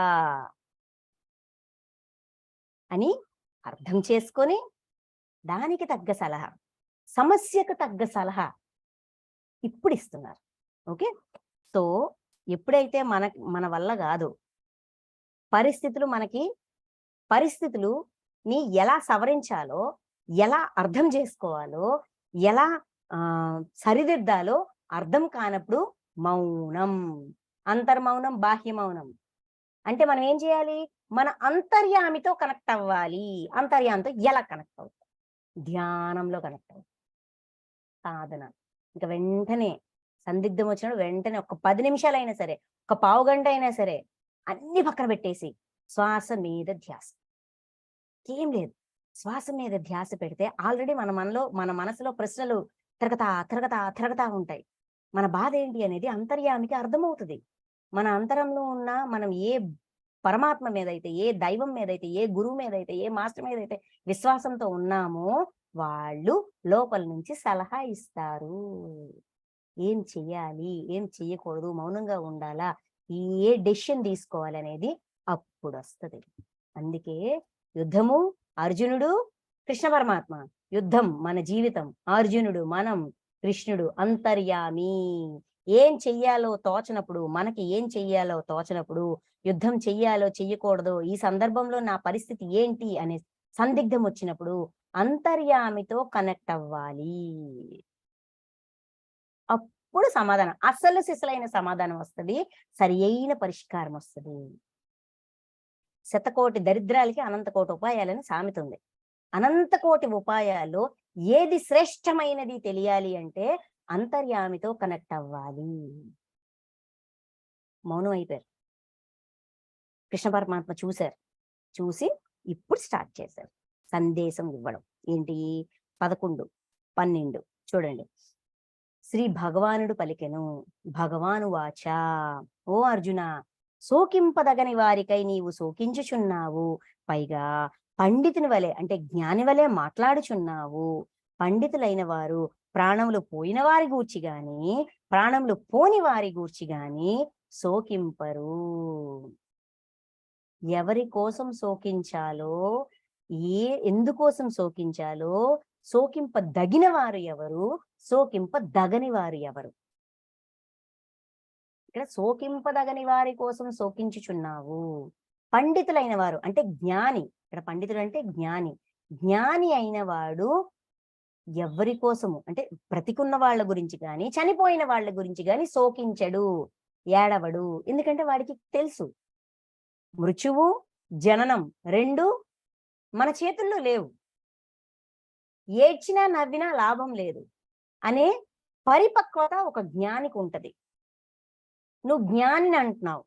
అని అర్థం చేసుకొని దానికి తగ్గ సలహా, సమస్యకు తగ్గ సలహా ఇప్పుడు ఇస్తున్నారు. ఓకే, సో ఎప్పుడైతే మన వల్ల కాదు, పరిస్థితులు ని ఎలా సవరించాలో, ఎలా అర్థం చేసుకోవాలో, ఎలా సరిదిద్దాలో అర్థం కానప్పుడు మౌనం. అంతర్మౌనం, బాహ్య మౌనం. అంటే మనం ఏం చేయాలి? మన అంతర్యామితో కనెక్ట్ అవ్వాలి. అంతర్యామితో ఎలా కనెక్ట్ అవుతాం? ధ్యానంలో కనెక్ట్ అవుతాం. సాధన. ఇంక వెంటనే సందిగ్ధం వచ్చినప్పుడు వెంటనే ఒక 10 నిమిషాలైనా సరే, ఒక పావుగంట అయినా సరే, అన్ని పక్కన పెట్టేసి శ్వాస మీద ధ్యాస. ఏం లేదు. శ్వాస మీద ధ్యాస పెడితే ఆల్రెడీ మన మనసులో ప్రశ్నలు తిరగతా ఉంటాయి. మన బాధ ఏంటి అనేది అంతర్యామికి అర్థమవుతది. మన అంతరంలో ఉన్న మనం ఏ పరమాత్మ మీదైతే, ఏ దైవం మీదైతే, ఏ గురువు మీదైతే, ఏ మాస్టర్ మీదైతే విశ్వాసంతో ఉన్నామో వాళ్ళు లోపల నుంచి సలహా ఇస్తారు. ఏం చెయ్యాలి? ఏం చెయ్యకూడదు? మౌనంగా ఉండాలా? ఏ డెసిషన్ తీసుకోవాలనేది అప్పుడొస్తది. అందుకే యుద్ధము అర్జునుడు, కృష్ణ పరమాత్మ. యుద్ధం మన జీవితం, అర్జునుడు మనం, కృష్ణుడు అంతర్యామి. ఏం చెయ్యాలో తోచనప్పుడు, మనకి ఏం చెయ్యాలో తోచనప్పుడు, యుద్ధం చెయ్యాలో చెయ్యకూడదో, ఈ సందర్భంలో నా పరిస్థితి ఏంటి అనే సందిగ్ధం వచ్చినప్పుడు అంతర్యామితో కనెక్ట్ అవ్వాలి. అప్పుడు సమాధానం, అసలు సిసలైన సమాధానం వస్తది. సరి అయిన పరిష్కారం వస్తది. శతకోటి దరిద్రాలకి అనంతకోటి ఉపాయాలని సామెత ఉంది. అనంతకోటి ఉపాయాల్లో ఏది శ్రేష్టమైనది తెలియాలి అంటే అంతర్యామితో కనెక్ట్ అవ్వాలి. మౌనం అయిపోయారు. కృష్ణ పరమాత్మ చూశారు. చూసి ఇప్పుడు స్టార్ట్ చేశారు సందేశం ఇవ్వడం. ఏంటి? 11, 12 చూడండి. శ్రీ భగవానుడు పలికెను. భగవాను వాచ, ఓ అర్జున, శోకింపదగని వారికై నీవు శోకించుచున్నావు. పైగా పండితుని వలె అంటే జ్ఞాని వలె మాట్లాడుచున్నావు. పండితులైన వారు ప్రాణములు పోయిన వారి గూర్చి గాని, ప్రాణములు పోని వారి గూర్చి గాని శోకింపరు. ఎవరి కోసం శోకించాలో, ఎందుకోసం శోకించాలో, శోకింపదగిన వారు ఎవరు, శోకింపదగని వారు ఎవరు? ఇక్కడ శోకింపదగని వారి కోసం శోకించుచున్నావు. పండితులైన వారు అంటే జ్ఞాని. ఇక్కడ పండితుడు అంటే జ్ఞాని. జ్ఞాని అయిన వాడు ఎవరి కోసము అంటే బ్రతికున్న వాళ్ళ గురించి గాని, చనిపోయిన వాళ్ళ గురించి గాని శోకించడు, ఏడవడు. ఎందుకంటే వాడికి తెలుసు మృత్యువు, జననం 2 మన చేతుల్లో లేవు. ఏడ్చినా నవ్వినా లాభం లేదు అనే పరిపక్వత ఒక జ్ఞానికి ఉంటది. నువ్వు జ్ఞానిని అంటున్నావు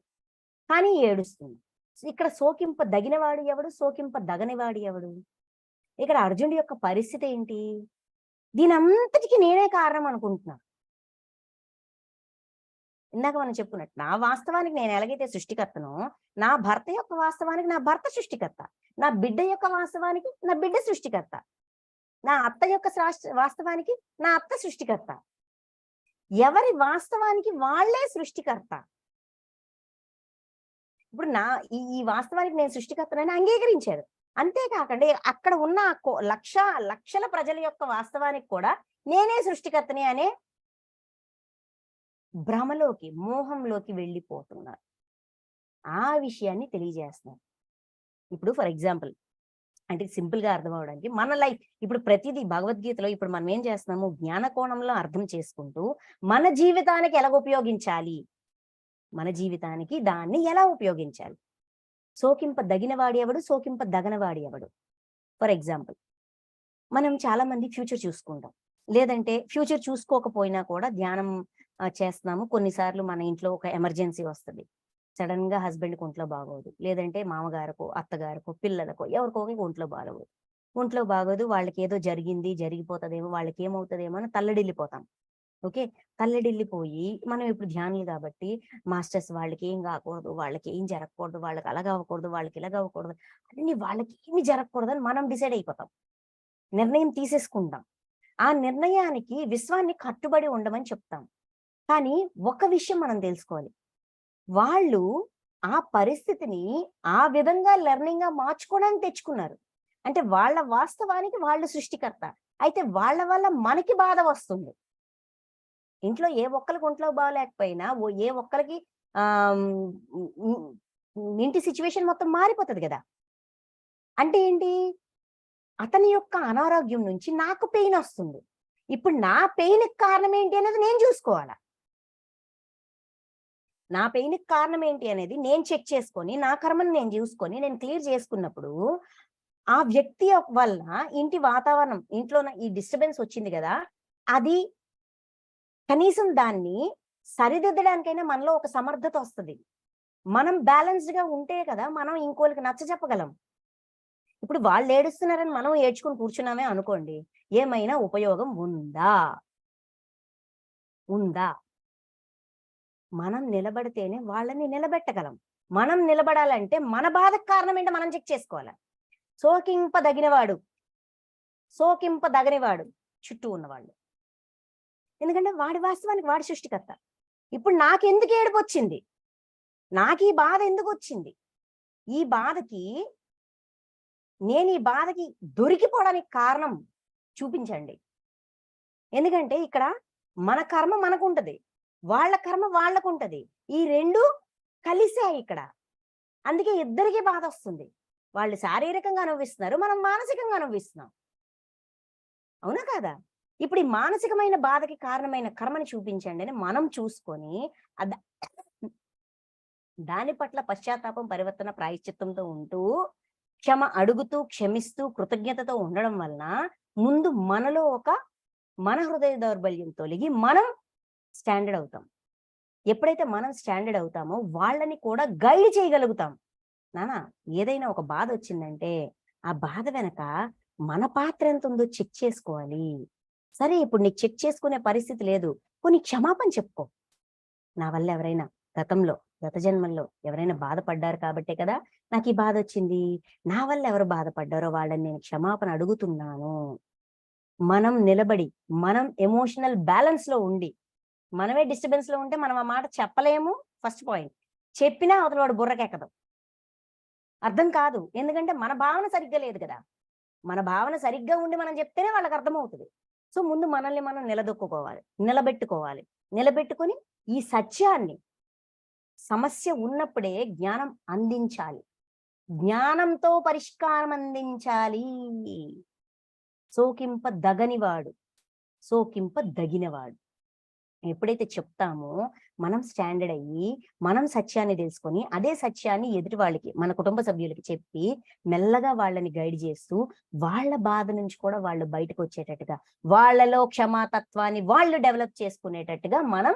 కానీ ఏడుస్తుంది. ఇక్కడ శోకింపదగినవాడు ఎవడు, శోకింపదగనివాడు ఎవడు? ఇక్కడ అర్జునుడి యొక్క పరిస్థితి ఏంటి? దీనంతటికి నేనే కారణం అనుకుంటున్నా. ఇందాక మనం చెప్పుకున్నట్టు నా వాస్తవానికి నేను ఎలాగైతే సృష్టికర్తనో, నా భర్త యొక్క వాస్తవానికి నా భర్త సృష్టికర్త, నా బిడ్డ యొక్క వాస్తవానికి నా బిడ్డ సృష్టికర్త, నా అత్త యొక్క వాస్తవానికి నా అత్త సృష్టికర్త. ఎవరి వాస్తవానికి వాళ్ళే సృష్టికర్త. ఇప్పుడు ఈ వాస్తవానికి నేను సృష్టికర్తనని అంగీకరించారు. అంతేకాకండి అక్కడ ఉన్న లక్షల ప్రజల యొక్క వాస్తవానికి కూడా నేనే సృష్టికర్తని అనే భ్రమలోకి, మోహంలోకి వెళ్ళిపోతున్నారు. ఆ విషయాన్ని తెలియజేస్తున్నారు. ఇప్పుడు ఫర్ ఎగ్జాంపుల్ అంటే సింపుల్ గా అర్థం అవడానికి మన లైఫ్ ఇప్పుడు ప్రతిదీ భగవద్గీతలో ఇప్పుడు మనం ఏం చేస్తున్నాము, జ్ఞాన కోణంలో అర్థం చేసుకుంటూ మన జీవితానికి ఎలా ఉపయోగించాలి, మన జీవితానికి దాన్ని ఎలా ఉపయోగించాలి, శోకింపదగినవాడు ఎవడు, శోకింపదగనవాడు ఎవడు. ఫర్ ఎగ్జాంపుల్ మనం చాలా మంది ఫ్యూచర్ చూసుకుంటాం, లేదంటే ఫ్యూచర్ చూసుకోకపోయినా కూడా ధ్యానం చేస్తున్నాము. కొన్నిసార్లు మన ఇంట్లో ఒక ఎమర్జెన్సీ వస్తుంది, సడన్ గా హస్బెండ్కి ఒంట్లో బాగోదు, లేదంటే మామగారికో అత్తగారికో పిల్లలకో ఎవరికో ఒంట్లో బాగోదు, వాళ్ళకి ఏదో జరిగిపోతుందేమో, వాళ్ళకి ఏమవుతుందేమో అని తల్లడిల్లిపోతాం. ఓకే, తల్లడిల్లిపోయి మనం ఇప్పుడు ధ్యానులు కాబట్టి మాస్టర్స్ వాళ్ళకి ఏం కాకూడదు, వాళ్ళకి ఏం జరగకూడదు, వాళ్ళకి అలాగ అవ్వకూడదు, వాళ్ళకి ఇలాగ అవ్వకూడదు, అన్ని వాళ్ళకి ఏమి జరగకూడదు అని మనం డిసైడ్ అయిపోతాం, నిర్ణయం తీసేసుకుంటాం. ఆ నిర్ణయానికి విశ్వాన్ని కట్టుబడి ఉండమని చెప్తాం. కానీ ఒక విషయం మనం తెలుసుకోవాలి, వాళ్ళు ఆ పరిస్థితిని ఆ విధంగా లెర్నింగ్ గా మార్చుకోవడానికి తెచ్చుకున్నారు. అంటే వాళ్ళ వాస్తవానికి వాళ్ళు సృష్టికర్త. అయితే వాళ్ళ వల్ల మనకి బాధ వస్తుంది. ఇంట్లో ఏ ఒక్కరికి ఒంట్లో బాగలేకపోయినా ఏ ఒక్కరికి ఇంటి సిచ్యువేషన్ మొత్తం మారిపోతుంది కదా. అంటే ఏంటి, అతని యొక్క అనారోగ్యం నుంచి నాకు పెయిన్ వస్తుంది. ఇప్పుడు నా పెయిన్ కారణం ఏంటి అనేది నేను చూసుకోవాలా. నా పెయిన్‌కి కారణం ఏంటి అనేది నేను చెక్ చేసుకొని, నా కర్మని నేను చూసుకొని, నేను క్లియర్ చేసుకున్నప్పుడు, ఆ వ్యక్తి వల్ల ఇంటి వాతావరణం, ఇంట్లోన ఈ డిస్టర్బెన్స్ వచ్చింది గదా! అది కనీసం దాన్ని సరిదిద్దడానికైనా మనలో ఒక సమర్థత వస్తది. మనం బ్యాలెన్స్‌డ్‌గా ఉంటే కదా! మనం ఇంకోళ్ళకి నచ్చజెప్పగలం. ఇప్పుడు వాళ్ళు ఏడుస్తున్నారని మనం ఏడ్చుకొని కూర్చున్నామే అనుకోండి. ఏమైనా ఉపయోగం ఉందా? ఉందా? మనం నిలబడితేనే వాళ్ళని నిలబెట్టగలం. మనం నిలబడాలంటే మన బాధకు కారణం ఏంటో మనం చెక్ చేసుకోవాలి. సోకింపదగినవాడు, సోకింపదగనివాడు చుట్టూ ఉన్నవాళ్ళు. ఎందుకంటే వాడి వాస్తవానికి వాడి సృష్టికర్త. ఇప్పుడు నాకెందుకు ఏడుపొచ్చింది? నాకీ బాధ ఎందుకొచ్చింది? ఈ బాధకి ఈ బాధకి దొరికిపోవడానికి కారణం చూపించండి. ఎందుకంటే ఇక్కడ మన కర్మ మనకుంటది. వాళ్ళ కర్మ వాళ్ళకుంటది. ఈ 2 కలిసాయి ఇక్కడ. అందుకే ఇద్దరికీ బాధొస్తుంది. వాళ్ళు శారీరకంగా అనుభవిస్తున్నారు. మనం మానసికంగా అనుభవిస్తున్నాం. అవునా కాదా? ఇప్పుడు ఈ మానసికమైన బాధకి కారణమైన కర్మని చూపించండి అని మనం చూసుకొని అద దాని పట్ల పశ్చాత్తాపం, పరివర్తన, ప్రాయశ్చిత్తంతో ఉంటూ, అడుగుతూ, క్షమిస్తూ, కృతజ్ఞతతో ఉండడం వలన ముందు మనలో మన హృదయ దౌర్బల్యం తొలగి మనం స్టాండర్డ్ అవుతాం. ఎప్పుడైతే మనం స్టాండర్డ్ అవుతామో వాళ్ళని కూడా గైడ్ చేయగలుగుతాం. నాన్న ఏదైనా ఒక బాధొచ్చిందంటే, ఆ బాధ వెనక మన పాత్ర ఎంతుందో చెక్ చేసుకోవాలి. సరే ఇప్పుడు నీకు చెక్ చేసుకునే పరిస్థితి లేదు. పోనీ క్షమాపణ చెప్పుకో. నా వల్ల ఎవరైనా గతంలో, గత జన్మల్లో ఎవరైనా బాధపడ్డారు కాబట్టే కదా నాకీ బాధొచ్చింది. నా వల్ల ఎవరు బాధపడ్డారో వాళ్ళని నేను క్షమాపణ అడుగుతున్నాను. మనం నిలబడి, మనం ఎమోషనల్ బ్యాలెన్స్‌లో ఉండి, మనమే డిస్టర్బెన్స్‌లో ఉంటే మనం ఆ మాట చెప్పలేము. First point. చెప్పినా అవతలోడి బుర్రకెక్కదు. అర్థం కాదు. ఎందుకంటే మన భావన సరిగ్గా లేదు కదా! మన భావన సరిగ్గా ఉండి మనం చెప్తేనే వాళ్ళకర్థమవుతది. సో, ముందు మనల్ని మనం నిలదొక్కుకోవాలి. నిలబెట్టుకోవాలి. నిలబెట్టుకొని ఈ సత్యాన్ని సమస్య ఉన్నప్పుడే జ్ఞానం అందించాలి. జ్ఞానంతో పరిష్కారం అందించాలి. సోకింపదగనివాడు, సోకింపదగినవాడు. ఎప్పుడైతే చెప్తామో మనం స్టాండర్డ్ అయ్యి, మనం సత్యాన్ని తెలుసుకొని, అదే సత్యాన్ని ఎదుటి వాళ్ళకి, మన కుటుంబ సభ్యులకి చెప్పి, మెల్లగా వాళ్ళని గైడ్ చేస్తూ, వాళ్ళ బాధ నుంచి కూడా వాళ్ళు బయటకొచ్చేటట్టుగా, వాళ్ళలో క్షమాతత్వాన్ని వాళ్ళు డెవలప్ చేసుకునేటట్టుగా మనం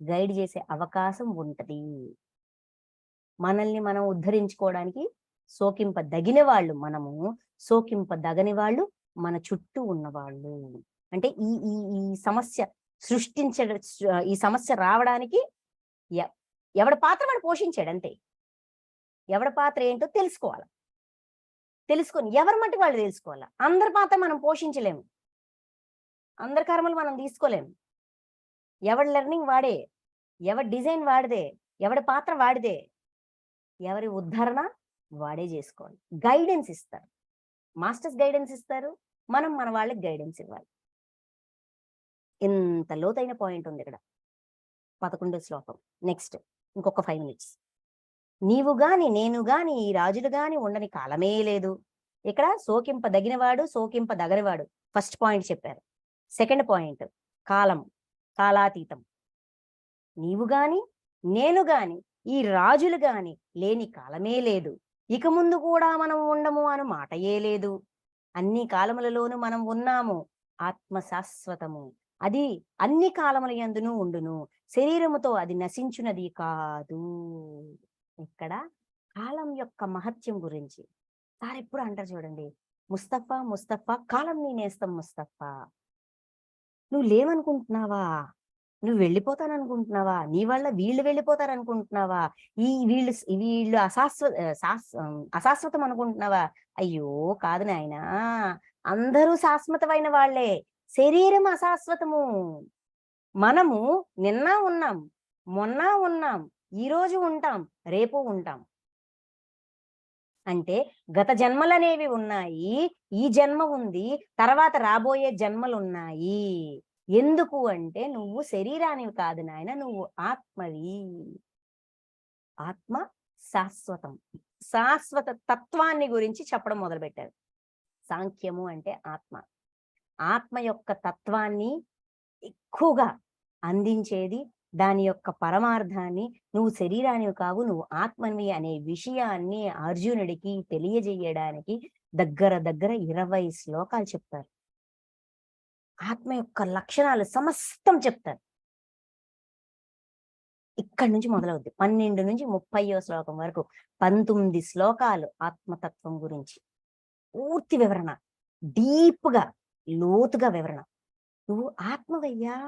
గైడ్ చేసే అవకాశం ఉంటది. మనల్ని మనం ఉద్ధరించుకోవడానికి సోకింపదగిన వాళ్ళు మనము, సోకింపదగని వాళ్ళు మన చుట్టూ ఉన్నవాళ్ళు. అంటే ఈ ఈ ఈ సమస్య ఈ సమస్య రావడానికి ఎ ఎవడి పాత్ర వాడు పోషించాడంతే. ఎవడి పాత్ర ఏంటో తెలుసుకోవాల. తెలుసుకొని ఎవరి మట్టుకు వాళ్ళు తెలుసుకోవాల. అందరి పాత్ర మనం పోషించలేము. అందరి కర్మలు మనం తీసుకోలేము. ఎవడి లెర్నింగ్ వాడే. ఎవడి డిజైన్ వాడిదే. ఎవడి పాత్ర వాడిదే. ఎవరి ఉద్ధరణ వాడే జేసుకోవాలి. గైడెన్స్ ఇస్తారు. మాస్టర్స్ గైడెన్స్ ఇస్తారు. మనం మన వాళ్ళకి గైడెన్స్ ఇవ్వాలి. ఇంత లోతైన పాయింట్ ఉందిక్కడ. 11 శ్లోకం. నెక్స్ట్ ఇంకొక 5 మినిట్స్. నీవు గాని, నేను గాని, ఈ రాజులు గాని ఉండని కాలమే లేదు. ఇక్కడ సోకింపదగినవాడు, సోకింపదగనివాడు. ఫస్ట్ పాయింట్ చెప్పారు. సెకండ్ పాయింట్ కాలం, కాలాతీతం. నీవు గాని, నేను గాని, ఈ రాజులు గాని లేని కాలమే లేదు. ఇక ముందు కూడా మనం ఉండము అను మాటయే లేదు. అన్ని కాలములలోనూ మనం ఉన్నాము. ఆత్మ శాశ్వతము. అది అన్ని కాలముల యందును ఉండును. శరీరముతో అది నశించునది కాదు. ఇక్కడ కాలం యొక్క మహత్యం గురించి సారెప్పుడు అంటారు చూడండి. ముస్తఫా, ముస్తఫా కాలం నీ నేస్తం ముస్తఫా. నువ్వు లేవనుకుంటున్నావా? నువ్వు వెళ్ళిపోతాననుకుంటున్నావా? నీ వల్ల వీళ్ళు వెళ్ళిపోతారనుకుంటున్నావా? వీళ్ళు అశాశ్వతం అనుకుంటున్నావా? అయ్యో! కాదు నాయనా! అందరూ శాశ్వతమైన వాళ్ళే. శరీరం అశాశ్వతము. మనము నిన్న ఉన్నాం, మొన్న ఉన్నాం, ఈరోజు ఉంటాం, రేపు ఉంటాం. అంటే గత జన్మలనేవి ఉన్నాయి. ఈ జన్మ ఉంది. తర్వాత రాబోయే జన్మలున్నాయి. ఎందుకు అంటే నువ్వు శరీరానివి కాదు నాయన. నువ్వు ఆత్మవి. ఆత్మ శాశ్వతం. శాశ్వత తత్వాన్ని గురించి చెప్పడం మొదలుపెట్టారు. సాంఖ్యము అంటే ఆత్మ. ఆత్మ యొక్క తత్వాన్ని ఎక్కువగా అందించేది దాని యొక్క పరమార్థాన్ని, నువ్వు శరీరానివి కావు, నువ్వు ఆత్మనివి అనే విషయాన్ని అర్జునుడికి తెలియజేయడానికి దగ్గర దగ్గర 20 శ్లోకాలు చెప్తారు. ఆత్మ యొక్క లక్షణాలు సమస్తం చెప్తారు. ఇక్కడి నుంచి మొదలవుద్ది. 12 నుంచి 30వ శ్లోకం వరకు 19 శ్లోకాలు ఆత్మతత్వం గురించి పూర్తి వివరణ, డీప్‌గా, లోతుగా వివరణ. నువ్వు ఆత్మవయ్యా,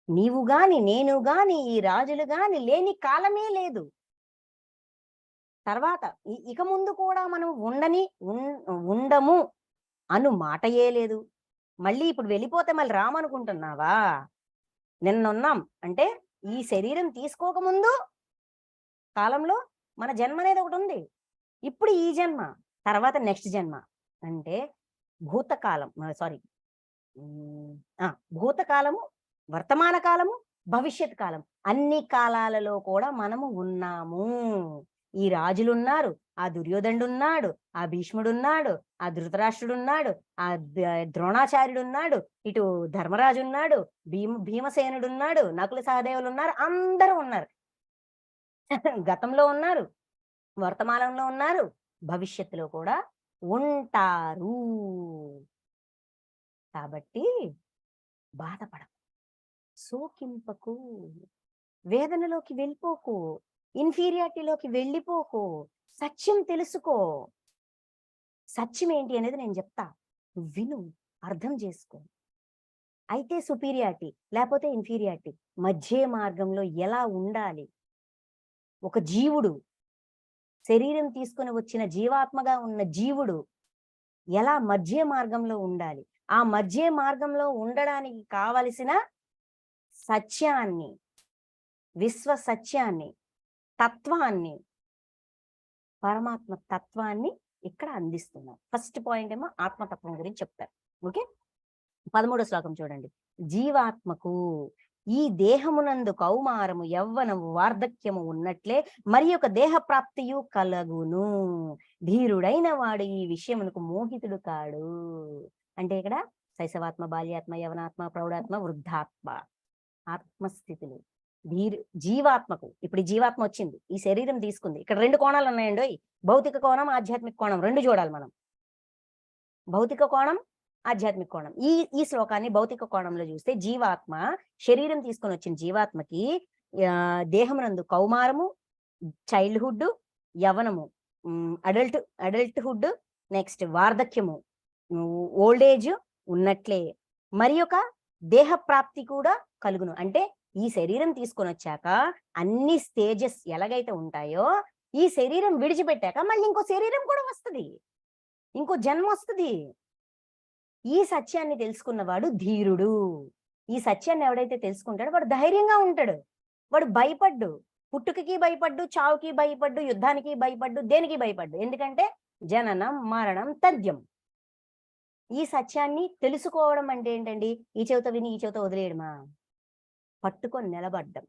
నీవు గాని, నేను గాని, ఈ రాజులు గాని లేని కాలమే లేదు. తర్వాత ఇక ముందు కూడా మనం ఉండము అను మాటయే లేదు. మళ్ళీ ఇప్పుడు వెళ్ళిపోతే మళ్ళీ రామనుకుంటున్నావా? నిన్నున్నాం అంటే ఈ శరీరం తీసుకోకముందు కాలంలో మన జన్మ అనేది ఒకటి ఉంది. ఇప్పుడు ఈ జన్మ, తర్వాత నెక్స్ట్ జన్మ. అంటే భూతకాలం భూతకాలము, వర్తమాన కాలము, భవిష్యత్ కాలం, అన్ని కాలాలలో కూడా మనము ఉన్నాము. ఈ రాజులున్నారు, ఆ దుర్యోధనుడున్నాడు, ఆ భీష్ముడున్నాడు, ఆ ధృతరాష్ట్రుడున్నాడు, ఆ ద్రోణాచార్యుడున్నాడు, ఇటు ధర్మరాజు ఉన్నాడు, భీమసేనుడున్నాడు, నకుల సహదేవులు ఉన్నారు, అందరూ ఉన్నారు. గతంలో ఉన్నారు, వర్తమానంలో ఉన్నారు, భవిష్యత్తులో కూడా ఉంటారు. కాబట్టి బాధపడకు, సోకింపకు, వేదనలోకి వెళ్ళిపోకు, ఇన్ఫీరియారిటీలోకి వెళ్ళిపోకు, సత్యం తెలుసుకో. సత్యం ఏంటి అనేది నేను చెప్తా, విను, అర్థం చేసుకో. అయితే సుపీరియారిటీ లేకపోతే ఇన్ఫీరియారిటీ, మధ్య మార్గంలో ఎలా ఉండాలి? ఒక జీవుడు, శరీరం తీసుకొని వచ్చిన జీవాత్మగా ఉన్న జీవుడు ఎలా మధ్య మార్గంలో ఉండాలి? ఆ మధ్య మార్గంలో ఉండడానికి కావలసిన సత్యాన్ని, విశ్వ సత్యాన్ని, తత్వాన్ని, పరమాత్మ తత్వాన్ని ఇక్కడ అందిస్తున్నారు. ఫస్ట్ పాయింట్ ఏమో ఆత్మతత్వం గురించి చెప్తారు. ఓకే, 13వ శ్లోకం చూడండి. జీవాత్మకు ఈ దేహమునందు కౌమారము, యవ్వనము, వార్ధక్యము ఉన్నట్లే మరి ఒక దేహ ప్రాప్తియు కలగును. ధీరుడైన వాడు ఈ విషయమునకు మోహితుడు కాడు. అంటే ఇక్కడ శైశవాత్మ, బాల్యాత్మ, యవనాత్మ, ప్రౌఢాత్మ, వృద్ధాత్మ ఆత్మస్థితులు. జీవాత్మకు ఇప్పుడు జీవాత్మ వచ్చింది, ఈ శరీరం తీసుకుంది. ఇక్కడ 2 కోణాలు ఉన్నాయండి, భౌతిక కోణం, ఆధ్యాత్మిక కోణం, 2 చూడాలి మనం. భౌతిక కోణం, ఆధ్యాత్మిక కోణం. ఈ శ్లోకాన్ని భౌతిక కోణంలో చూస్తే జీవాత్మ, శరీరం తీసుకొని వచ్చిన జీవాత్మకి దేహమునందు కౌమారము, చైల్డ్హుడ్, యవనము, అడల్ట్హుడ్, నెక్స్ట్ వార్ధక్యము, ఓల్డ్ ఏజ్ ఉన్నట్లే మరి ఒక దేహ ప్రాప్తి కూడా కలుగును. అంటే ఈ శరీరం తీసుకొని వచ్చాక అన్ని స్టేజెస్ ఎలాగైతే ఉంటాయో, ఈ శరీరం విడిచిపెట్టాక మళ్ళీ ఇంకో శరీరం కూడా వస్తుంది, ఇంకో జన్మ వస్తుంది. ఈ సత్యాన్ని తెలుసుకున్నవాడు ధీరుడు. ఈ సత్యాన్ని ఎవడైతే తెలుసుకుంటాడో వాడు ధైర్యంగా ఉంటాడు. వాడు భయపడ్డు, పుట్టుకకి భయపడ్డు, చావుకి భయపడ్డు, యుద్ధానికి భయపడ్డు, దేనికి భయపడ్డు. ఎందుకంటే జననం మరణం తథ్యం. ఈ సత్యాన్ని తెలుసుకోవడం అంటే ఏంటండి? ఈ చెవిత విని ఈ చెవిత వదిలేయడమా? పట్టుకొని నిలబడ్డం,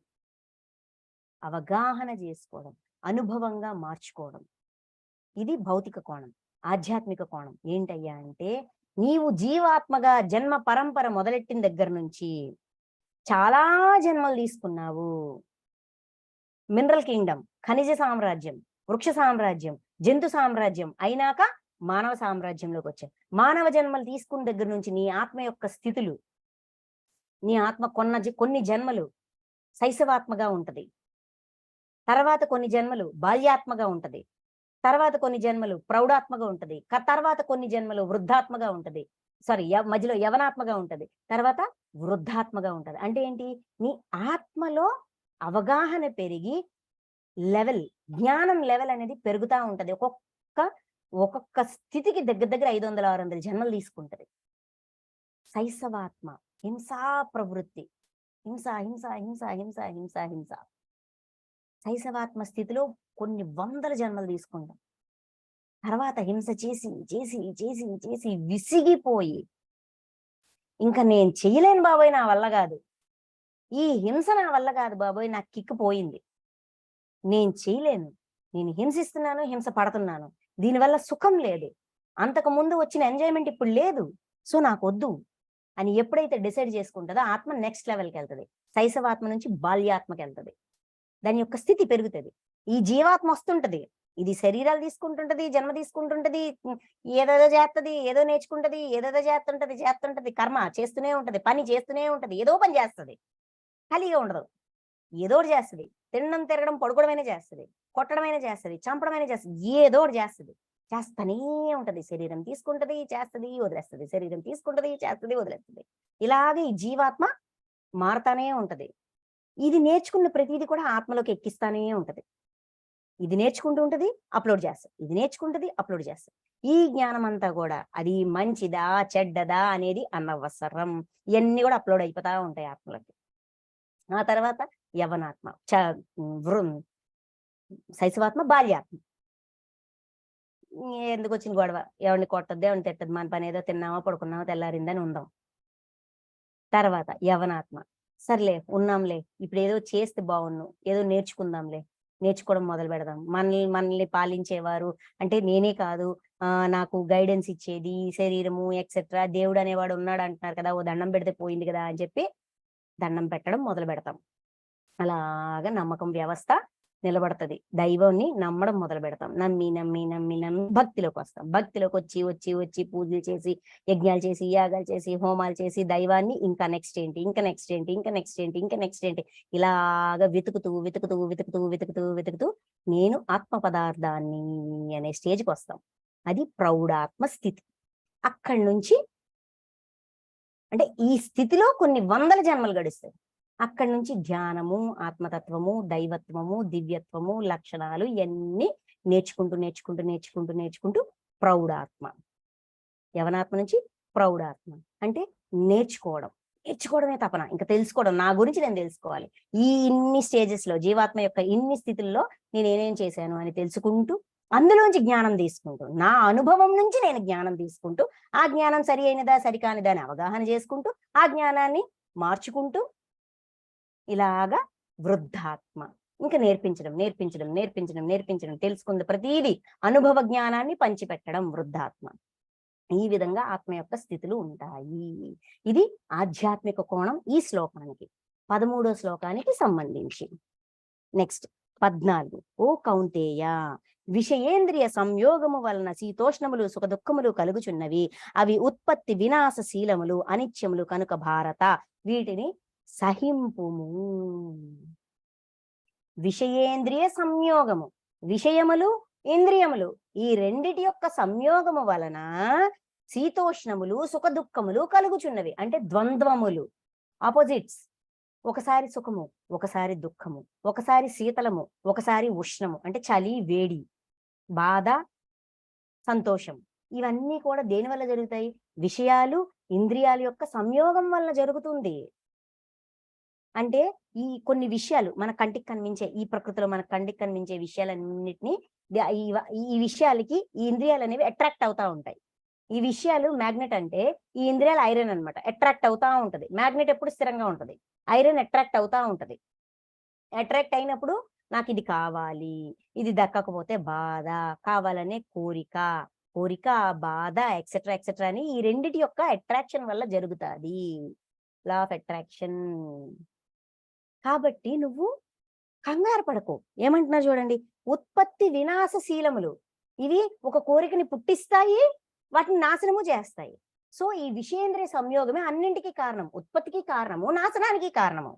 అవగాహన చేసుకోవడం, అనుభవంగా మార్చుకోవడం. ఇది భౌతిక కోణం. ఆధ్యాత్మిక కోణం ఏంటయ్యా అంటే, నీవు జీవాత్మగా జన్మ పరంపర మొదలెట్టిన దగ్గర నుంచి చాలా జన్మలు తీసుకున్నావు. మినరల్ కింగ్డమ్, ఖనిజ సామ్రాజ్యం, వృక్ష సామ్రాజ్యం, జంతు సామ్రాజ్యం అయినాక మానవ సామ్రాజ్యంలోకి వచ్చావు. మానవ జన్మలు తీసుకున్న దగ్గర నుంచి నీ ఆత్మ యొక్క స్థితులు, నీ ఆత్మ కొన్ని జన్మలు శైశవాత్మగా ఉంటది, తర్వాత కొన్ని జన్మలు బాల్యాత్మగా ఉంటది, తర్వాత కొన్ని జన్మలు ప్రౌఢాత్మగా ఉంటది, తర్వాత కొన్ని జన్మలు వృద్ధాత్మగా ఉంటది, మధ్యలో యవనాత్మగా ఉంటది, తర్వాత వృద్ధాత్మగా ఉంటది. అంటే ఏంటి? నీ ఆత్మలో అవగాహన పెరిగి లెవెల్, జ్ఞానం లెవెల్ అనేది పెరుగుతా ఉంటది. ఒక్కొక్క స్థితికి దగ్గర 500-600 జన్మలు తీసుకుంటది. శైశవాత్మ హింసా ప్రవృత్తి, హింస హింస హింస హింస హింస హింస. శైశవాత్మ స్థితిలో కొన్ని 100 జన్మలు తీసుకుంటాం. తర్వాత హింస చేసి చేసి చేసి చేసి విసిగిపోయి, ఇంకా నేను చెయ్యలేను బాబోయ్, నా వల్ల కాదు, ఈ హింస నా వల్ల కాదు బాబోయ్, నాకు కిక్కు పోయింది, నేను చేయలేను, నేను హింసిస్తున్నాను, హింస పడుతున్నాను, దీనివల్ల సుఖం లేదు, అంతకు ముందు వచ్చిన ఎంజాయ్మెంట్ ఇప్పుడు లేదు, సో నాకు వద్దు, అని ఎప్పుడైతే డిసైడ్ చేసుకుంటుందో ఆత్మ నెక్స్ట్ లెవెల్కి వెళ్తుంది. శైశవాత్మ నుంచి బాల్యాత్మకి వెళ్తుంది. దాని యొక్క స్థితి పెరుగుతుంది. ఈ జీవాత్మ వస్తుంటది, ఇది శరీరాలు తీసుకుంటుంటది, జన్మ తీసుకుంటుంటది, ఏదేదో చేస్తది, ఏదో నేర్చుకుంటది, ఏదేదో చేస్తుంటది, కర్మ చేస్తూనే ఉంటది, పని చేస్తూనే ఉంటది, ఏదో పని చేస్తుంది, ఖాళీగా ఉండదు, ఏదో ఒకటి చేస్తుంది. తినడం, తిరగడం, పడుకోవడమైనా చేస్తుంది, కొట్టడమైనా చేస్తుంది, చంపడమైనా చేస్తుంది, ఏదో ఒకటి చేస్తుంది, చేస్తూనే ఉంటది. శరీరం తీసుకుంటది, చేస్తుంది, వదిలేస్తుంది, శరీరం తీసుకుంటది, చేస్తుంది, వదిలేస్తుంది. ఇలాగే ఈ జీవాత్మ మారుతానే ఉంటది. ఇది నేర్చుకున్న ప్రతిదీ కూడా ఆత్మలోకి ఎక్కిస్తానే ఉంటది. ఇది నేర్చుకుంటూ ఉంటది, అప్లోడ్ చేస్తుంది, ఇది నేర్చుకుంటది, అప్లోడ్ చేస్తుంది. ఈ జ్ఞానం అంతా కూడా అది మంచిదా చెడ్డదా అనేది అనవసరం. ఇవన్నీ కూడా అప్లోడ్ అయిపోతా ఉంటాయి ఆత్మలకి. ఆ తర్వాత యవనాత్మ, శైశవాత్మ, బాల్యాత్మ. ఎందుకు వచ్చిన గొడవ, ఎవరిని కొట్టద్దు, ఎవరిని తిట్టద్దు, మన పని ఏదో తిన్నామా పడుకున్నామా తెల్లారిందని ఉందాం. తర్వాత యవనాత్మ, సర్లే ఉన్నాంలే, ఇప్పుడు ఏదో చేస్తే బాగున్ను, ఏదో నేర్చుకుందాంలే, నేర్చుకోవడం మొదలు పెడదాం. మనల్ని పాలించేవారు అంటే నేనే కాదు, నాకు గైడెన్స్ ఇచ్చేది శరీరము ఎక్సెట్రా దేవుడు అనేవాడు ఉన్నాడు అంటున్నారు కదా, ఓ దండం పెడితే పోయింది కదా అని చెప్పి దండం పెట్టడం మొదలు పెడతాం. అలాగా నమ్మకం వ్యవస్థ నిలబడుతుంది. దైవాన్ని నమ్మడం మొదలు పెడతాం. నమ్మి నమ్మి నమ్మి నమ్మి భక్తిలోకి వస్తాం. భక్తిలోకి వచ్చి వచ్చి వచ్చి పూజలు చేసి, యజ్ఞాలు చేసి, యాగాలు చేసి, హోమాలు చేసి దైవాన్ని ఇంకా నెక్స్ట్ ఏంటి, ఇంకా నెక్స్ట్ ఏంటి, ఇంకా నెక్స్ట్ ఏంటి, ఇంకా నెక్స్ట్ ఏంటి, ఇలాగా వెతుకుతూ వెతుకుతూ వెతుకుతూ వెతుకుతూ వెతుకుతూ నేను ఆత్మ పదార్థాన్ని అనే స్టేజ్కి వస్తాం. అది ప్రౌఢాత్మ స్థితి. అక్కడి నుంచి అంటే ఈ స్థితిలో కొన్ని వందల జన్మలు గడుస్తాయి. అక్కడి నుంచి ధ్యానము, ఆత్మతత్వము, దైవత్వము, దివ్యత్వము, లక్షణాలు ఇవన్నీ నేర్చుకుంటూ నేర్చుకుంటూ నేర్చుకుంటూ నేర్చుకుంటూ ప్రౌఢాత్మ. యవనాత్మ నుంచి ప్రౌఢాత్మ అంటే నేర్చుకోవడమే తపన, ఇంకా తెలుసుకోవడం, నా గురించి నేను తెలుసుకోవాలి. ఈ ఇన్ని స్టేజెస్ లో జీవాత్మ యొక్క ఇన్ని స్థితుల్లో నేను ఏమేం చేశాను అని తెలుసుకుంటూ, అందులోంచి జ్ఞానం తీసుకుంటూ, నా అనుభవం నుంచి నేను జ్ఞానం తీసుకుంటూ, ఆ జ్ఞానం సరి అయినదా సరికానిదా అని అవగాహన చేసుకుంటూ, ఆ జ్ఞానాన్ని మార్చుకుంటూ, ఇలాగా వృద్ధాత్మ. ఇంకా నేర్పించడం నేర్పించడం నేర్పించడం నేర్పించడం, తెలుసుకుంది ప్రతిదీ అనుభవ జ్ఞానాన్ని పంచిపెట్టడం వృద్ధాత్మ. ఈ విధంగా ఆత్మ యొక్క స్థితులు ఉంటాయి. ఇది ఆధ్యాత్మిక కోణం ఈ శ్లోకానికి. 13వ శ్లోకానికి సంబంధించి. నెక్స్ట్ 14. ఓ కౌంతేయ, విషయేంద్రియ సంయోగము వలన శీతోష్ణములు సుఖ దుఃఖములు కలుగుచున్నవి. అవి ఉత్పత్తి వినాశశీలములు అనిత్యములు కనుక భారత వీటిని సహింపుము. విషయేంద్రియ సంయోగము, విషయములు ఇంద్రియములు ఈ రెండిటి యొక్క సంయోగము వలన శీతోష్ణములు సుఖ దుఃఖములు కలుగుచున్నవి. అంటే ద్వంద్వములు, ఆపోజిట్స్. ఒకసారి సుఖము, ఒకసారి దుఃఖము, ఒకసారి శీతలము, ఒకసారి ఉష్ణము, అంటే చలి వేడి, బాధ సంతోషం. ఇవన్నీ కూడా దేని వల్ల జరుగుతాయి? విషయాలు ఇంద్రియాల యొక్క సంయోగం వల్ల జరుగుతుంది. అంటే ఈ కొన్ని విషయాలు మన కంటికి కనిపించే, ఈ ప్రకృతిలో మన కంటికి కనిపించే విషయాలన్నిటినీ ఈ విషయాలకి ఈ ఇంద్రియాలు అనేవి అట్రాక్ట్ అవుతా ఉంటాయి. ఈ విషయాలు మ్యాగ్నెట్ అంటే ఈ ఇంద్రియాలు ఐరన్ అనమాట, అట్రాక్ట్ అవుతా ఉంటది. మ్యాగ్నెట్ ఎప్పుడు స్థిరంగా ఉంటది, ఐరన్ అట్రాక్ట్ అవుతా ఉంటది. అట్రాక్ట్ అయినప్పుడు నాకు ఇది కావాలి, ఇది దక్కకపోతే బాధ, కావాలనే కోరిక, బాధ ఎక్సెట్రా ఎక్సెట్రా అని ఈ రెండిటి యొక్క అట్రాక్షన్ వల్ల జరుగుతుంది, లా ఆఫ్ అట్రాక్షన్. కాబట్టి నువ్వు కంగారు పడకు. ఏమంటున్నా చూడండి, ఉత్పత్తి వినాశశీలములు. ఇవి ఒక కోరికని పుట్టిస్తాయి, వాటిని నాశనము చేస్తాయి. సో ఈ విషయేంద్రియ సంయోగమే అన్నింటికి కారణం, ఉత్పత్తికి కారణము, నాశనానికి కారణము.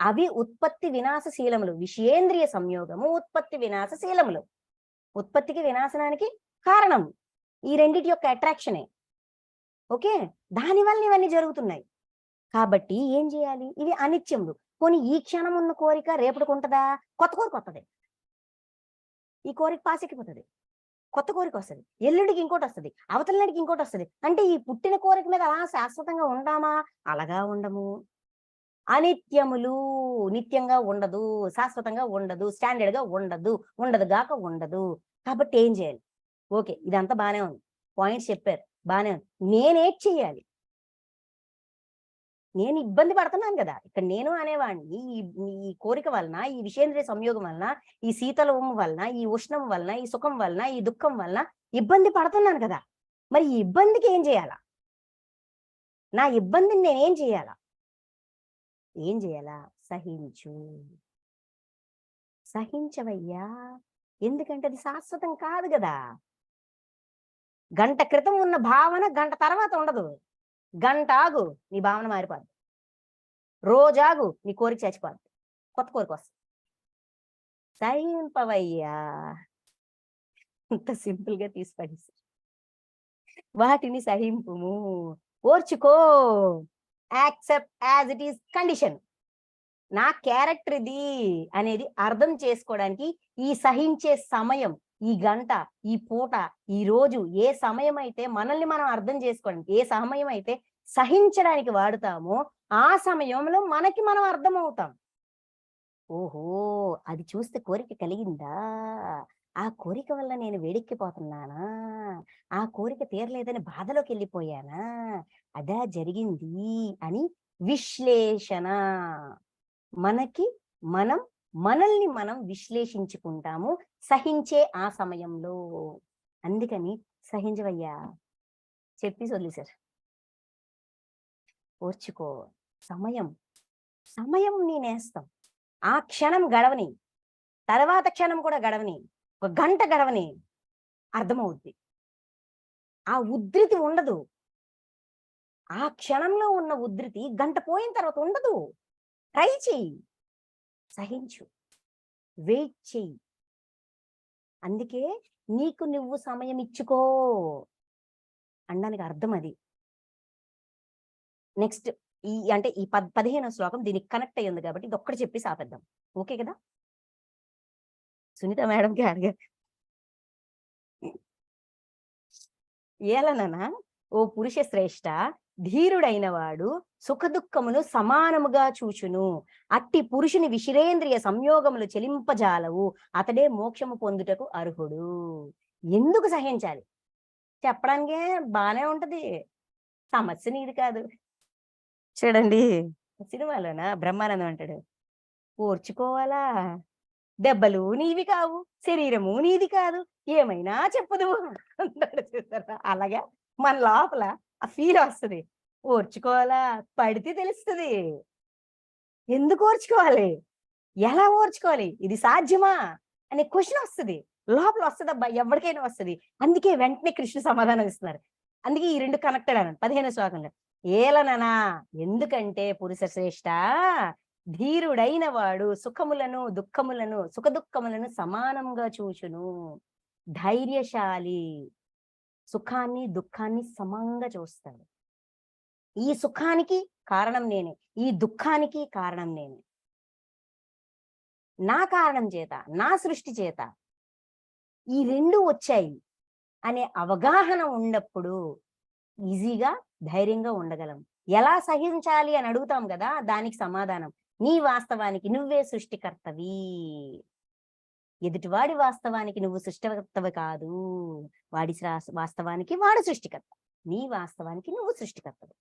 అవి ఉత్పత్తి వినాశశీలములు. విషయేంద్రియ సంయోగము, ఉత్పత్తి వినాశశీలములు. ఉత్పత్తికి వినాశనానికి కారణం ఈ రెండిటి యొక్క అట్రాక్షనే. ఓకే, దానివల్ల ఇవన్నీ జరుగుతున్నాయి. కాబట్టి ఏం చేయాలి? ఇవి అనిత్యములు. పోనీ ఈ క్షణం ఉన్న కోరిక రేపటికి ఉంటుందా? కొత్త కోరిక వస్తుంది, ఈ కోరిక పాసెక్కిపోతుంది, కొత్త కోరిక వస్తుంది, ఎల్లుడికి ఇంకోటి వస్తుంది, అవతల నాటికి ఇంకోటి వస్తుంది. అంటే ఈ పుట్టిన కోరిక మీద అలా శాశ్వతంగా ఉండామా? అలాగా ఉండము. అనిత్యములు, నిత్యంగా ఉండదు, శాశ్వతంగా ఉండదు, స్టాండర్డ్ గా ఉండదు, ఉండదు గాక ఉండదు. కాబట్టి ఏం చేయాలి? ఓకే, ఇదంతా బానే ఉంది, పాయింట్స్ చెప్పారు, బానే ఉంది. నేనేం చెయ్యాలి? నేను ఇబ్బంది పడుతున్నాను కదా ఇక్కడ. నేను అనేవాడిని ఈ కోరిక వలన, ఈ విషేంద్రియ సంయోగం వలన, ఈ శీతలము వలన, ఈ ఉష్ణం వలన, ఈ సుఖం వలన, ఈ దుఃఖం వలన ఇబ్బంది పడుతున్నాను కదా. మరి ఈ ఇబ్బందికి ఏం చేయాలా? నా ఇబ్బందిని నేనేం చేయాలా? ఏం చేయాలా? సహించు. సహించవయ్యా. ఎందుకంటే అది శాశ్వతం కాదు గదా! గంట క్రితం ఉన్న భావన గంట తర్వాత ఉండదు. గంట ఆగు నీ భావన మారిపోద్ది. రోజాగు నీ కోరిక చచ్చిపోద్ది. కొత్త కోరికొస్తది. సహింపవయ్యా. ఇంత సింపుల్‌గా తీసి పడేసారు. వాటిని సహింపుము. ఓర్చుకో. Accept as it is condition. నా క్యారెక్టర్ ఇది అనేది అర్థం చేసుకోవడానికి ఈ సహించే సమయం, ఈ గంట, ఈ పూట, ఈ రోజు ఏ సమయం అయితే మనల్ని మనం అర్థం చేసుకోవడానికి, ఏ సమయం అయితే సహించడానికి వాడుతామో ఆ సమయంలో మనకి మనం అర్థమవుతాం. ఓహో! అది చూస్తే కోరిక కలిగిందా? ఆ కోరిక వల్ల నేను వేడెక్కిపోతున్నానా? ఆ కోరిక తీరలేదని బాధలోకెళ్ళిపోయానా? అదా జరిగింది అని విశ్లేషణ. మనకి మనం మనల్ని మనం విశ్లేషించుకుంటాము సహించే ఆ సమయంలో. అందుకని సహించవయ్యా చెప్పేసి వదిలేసారు. ఓర్చుకో. సమయం, సమయం నీ నేస్తం. ఆ క్షణం గడవని, తర్వాత క్షణం కూడా గడవని, ఒక గంట గడవని అర్థమవుద్ది. ఆ ఉద్ధృతి ఉండదు. ఆ క్షణంలో ఉన్న ఉద్ధృతి గంట పోయిన తర్వాత ఉండదు. ట్రై చెయ్యి. సహించు. వెయిట్ చెయ్యి. అందుకే నీకు నువ్వు సమయం ఇచ్చుకో అనడానికి అర్థం అది. నెక్స్ట్ అంటే ఈ 15వ శ్లోకం దీనికి కనెక్ట్ అయ్యింది కాబట్టి ఇదొక్కటి చెప్పేసి ఆపేద్దాం. ఓకే కదా? సునీత మేడంకి అడిగా. ఏలననా ఓ పురుష శ్రేష్ఠ, ధీరుడైన వాడు సుఖదుఖమును సమానముగా చూచును. అట్టి పురుషుని విశిరేంద్రియ సంయోగములు చెలింపజాలవు. అతడే మోక్షము పొందుటకు అర్హుడు. ఎందుకు సహించాలి? చెప్పడానికే బానే ఉంటది. సమస్య నీది కాదు. చూడండి సినిమాలోన బ్రహ్మానందం అంటాడు, ఓర్చుకోవాలా? దెబ్బలు నీవి కావు, శరీరము నీది కాదు, ఏమైనా చెప్పుదువు అంటాడు చూసారా? అలాగా మన లోపల ఆ ఫీల్ వస్తది. ఓర్చుకోవాలా? పడితే తెలుస్తది. ఎందుకు ఓర్చుకోవాలి? ఎలా ఓర్చుకోవాలి? ఇది సాధ్యమా? అనే క్వెషన్ వస్తది. లోపల వస్తదబ్బా! ఎవరికైనా వస్తది. అందుకే వెంటనే కృష్ణ సమాధానం ఇస్తున్నారు. అందుకే ఈ 2 కనెక్టెడ్ అన్నాను 15వ శ్లోకంలో. ఏలననా ఎందుకంటే పురుష శ్రేష్ఠ, ధీరుడైన వాడు సుఖములను, దుఃఖములను, సుఖదుఖములను సమానంగా చూచును. ధైర్యశాలి. సుఖాన్ని, దుఃఖాన్ని సమంగా చూస్తాడు. ఈ సుఖానికి కారణం నేనే. ఈ దుఃఖానికి కారణం నేనే. నా కారణం చేత, నా సృష్టి చేత ఈ 2 వచ్చాయి అనే అవగాహన ఉన్నప్పుడు ఈజీగా, ధైర్యంగా ఉండగలం. ఎలా సహించాలి అని అడుగుతాం గదా! దానికి సమాధానం నీ వాస్తవానికి నువ్వే సృష్టికర్తవి. ఎదుటివాడి వాస్తవానికి నువ్వు సృష్టికర్తవి కాదు. వాడి వాస్తవానికి వాడు సృష్టికర్త. నీ వాస్తవానికి నువ్వు సృష్టికర్తవి.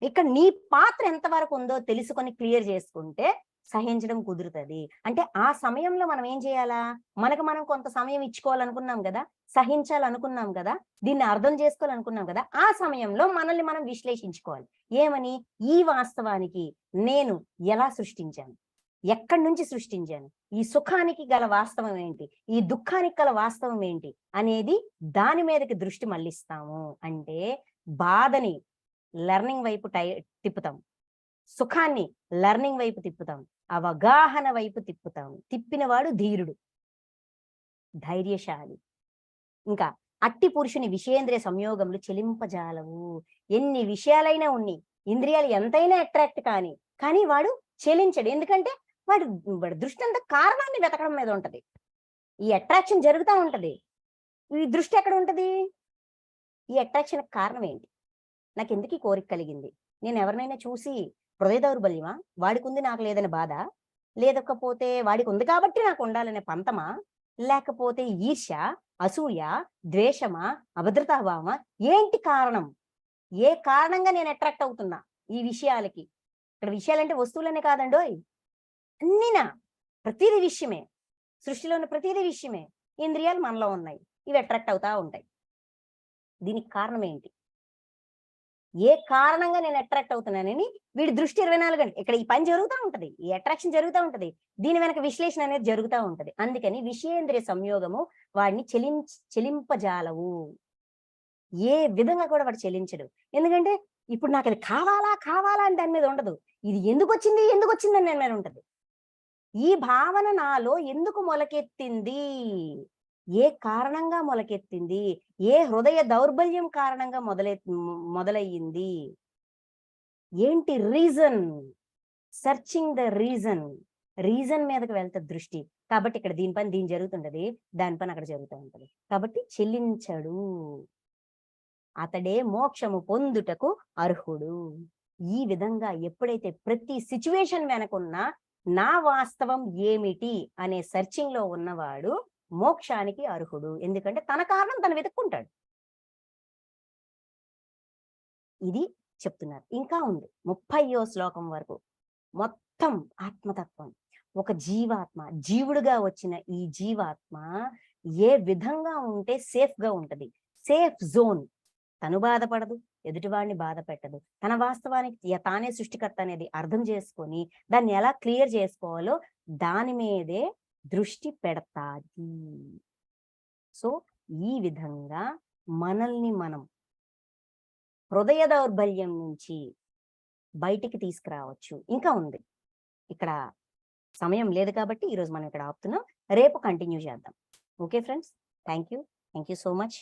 ఇక్కడ నీ పాత్ర ఎంతవరకు ఉందో తెలుసుకొని క్లియర్ చేసుకుంటే సహించడం కుదురుతది. అంటే ఆ సమయంలో మనం ఏం చేయాలా? మనకు మనం కొంత సమయం ఇచ్చుకోవాలనుకున్నాం గదా! సహించాలనుకున్నాం గదా! దీన్ని అర్థం చేసుకోవాలనుకున్నాం గదా! ఆ సమయంలో మనల్ని మనం విశ్లేషించుకోవాలి. ఏమని? ఈ వాస్తవానికి నేను ఎలా సృష్టించాను? ఎక్కడి నుంచి సృష్టించాను? ఈ సుఖానికి గల వాస్తవం ఏంటి? ఈ దుఃఖానికి గల వాస్తవం ఏంటి? అనేది దాని మీదకి దృష్టి మళ్లిస్తాము. అంటే బాధని లెర్నింగ్ వైపు తిప్పుతాం. సుఖాన్ని లెర్నింగ్ వైపు తిప్పుతాం. అవగాహన వైపు తిప్పుతాం. తిప్పినవాడు ధీరుడు, ధైర్యశాలి. ఇంకా అట్టి పురుషుని విషేంద్రియ సంయోగములు చెలింపజాలవు. ఎన్ని విషయాలైనా ఉన్ని, ఇంద్రియాలు ఎంతైనా అట్రాక్ట్ కానీ వాడు చెలించడు. ఎందుకంటే వాడి దృష్టి అంతా కారణాన్ని వెతకడం మీద ఉంటది. ఈ అట్రాక్షన్ జరుగుతా ఉంటది. ఈ దృష్టి ఎక్కడ ఉంటది? ఈ అట్రాక్షన్ కారణం ఏంటి? నాకెందుకు ఈ కోరిక కలిగింది? నేను ఎవరినైనా చూసి హృదయ దౌర్బల్యమా? వాడికుంది నాకు లేదని బాధ? లేకపోతే వాడికి ఉంది కాబట్టి నాకు ఉండాలనే పంతమా? లేకపోతే ఈర్ష్య, అసూయ, ద్వేషమా, అభద్రతాభావమా? ఏంటి కారణం? ఏ కారణంగా నేను అట్రాక్ట్ అవుతున్నా ఈ విషయాలకి? ఇక్కడ విషయాలంటే వస్తువులనే కాదండోయ్, అన్నీనా, ప్రతిదీ విషయమే. సృష్టిలోని ప్రతిదీ విషయమే. ఇంద్రియాలు మనలో ఉన్నాయి. ఇవి అట్రాక్ట్ అవుతా ఉంటాయి. దీనికి కారణం ఏంటి? ఏ కారణంగా నేను అట్రాక్ట్ అవుతున్నానని వీడి దృష్టి 24 గంటలు ఇక్కడ ఈ పని జరుగుతూ ఉంటది. ఈ అట్రాక్షన్ జరుగుతూ ఉంటది. దీని వెనక విశ్లేషణ అనేది జరుగుతూ ఉంటది. అందుకని విషయేంద్రియ సంయోగము వాడిని చెలింపజాలవు. ఏ విధంగా కూడా వాడు చెల్లించడు. ఎందుకంటే ఇప్పుడు నాకు అది కావాలా కావాలా అని దాని మీద ఉండదు. ఇది ఎందుకొచ్చింది ఎందుకొచ్చింది అని దాని మీద ఉంటది. ఈ భావన నాలో ఎందుకు మొలకెత్తింది? ఏ కారణంగా మొలకెత్తింది? ఏ హృదయ దౌర్బల్యం కారణంగా మొదలయ్యింది? ఏంటి reason? Searching the reason. Reason మీదకి వెళ్తది దృష్టి. కాబట్టి ఇక్కడ దీని పని దీని జరుగుతుంటది. దాని పని అక్కడ జరుగుతూ ఉంటది. కాబట్టి చెల్లించడు. అతడే మోక్షము పొందుటకు అర్హుడు. ఈ విధంగా ఎప్పుడైతే ప్రతి సిచ్యువేషన్ వెనకున్న నా వాస్తవం ఏమిటి అనే సెర్చింగ్ లో ఉన్నవాడు మోక్షానికి అర్హుడు. ఎందుకంటే తన కారణం తను వెతుక్కుంటాడు. ఇది చెప్తున్నారు. ఇంకా ఉంది 30వ శ్లోకం వరకు మొత్తం ఆత్మతత్వం. ఒక జీవాత్మ, జీవుడుగా వచ్చిన ఈ జీవాత్మ ఏ విధంగా ఉంటే సేఫ్ గా ఉంటది. Safe zone. తను బాధపడదు, ఎదుటివాడిని బాధ పెట్టదు. తన వాస్తవానికి తానే సృష్టికర్త అనేది అర్థం చేసుకొని దాన్ని ఎలా క్లియర్ చేసుకోవాలో దాని మీదే దృష్టి పెడతాది. సో ఈ విధంగా మనల్ని మనం హృదయ దౌర్బల్యం నుంచి బయటికి తీసుకురావచ్చు. ఇంకా ఉంది. ఇక్కడ సమయం లేదు కాబట్టి ఈరోజు మనం ఇక్కడ ఆపుతున్నాం. రేపు కంటిన్యూ చేద్దాం. Okay friends, thank you so much.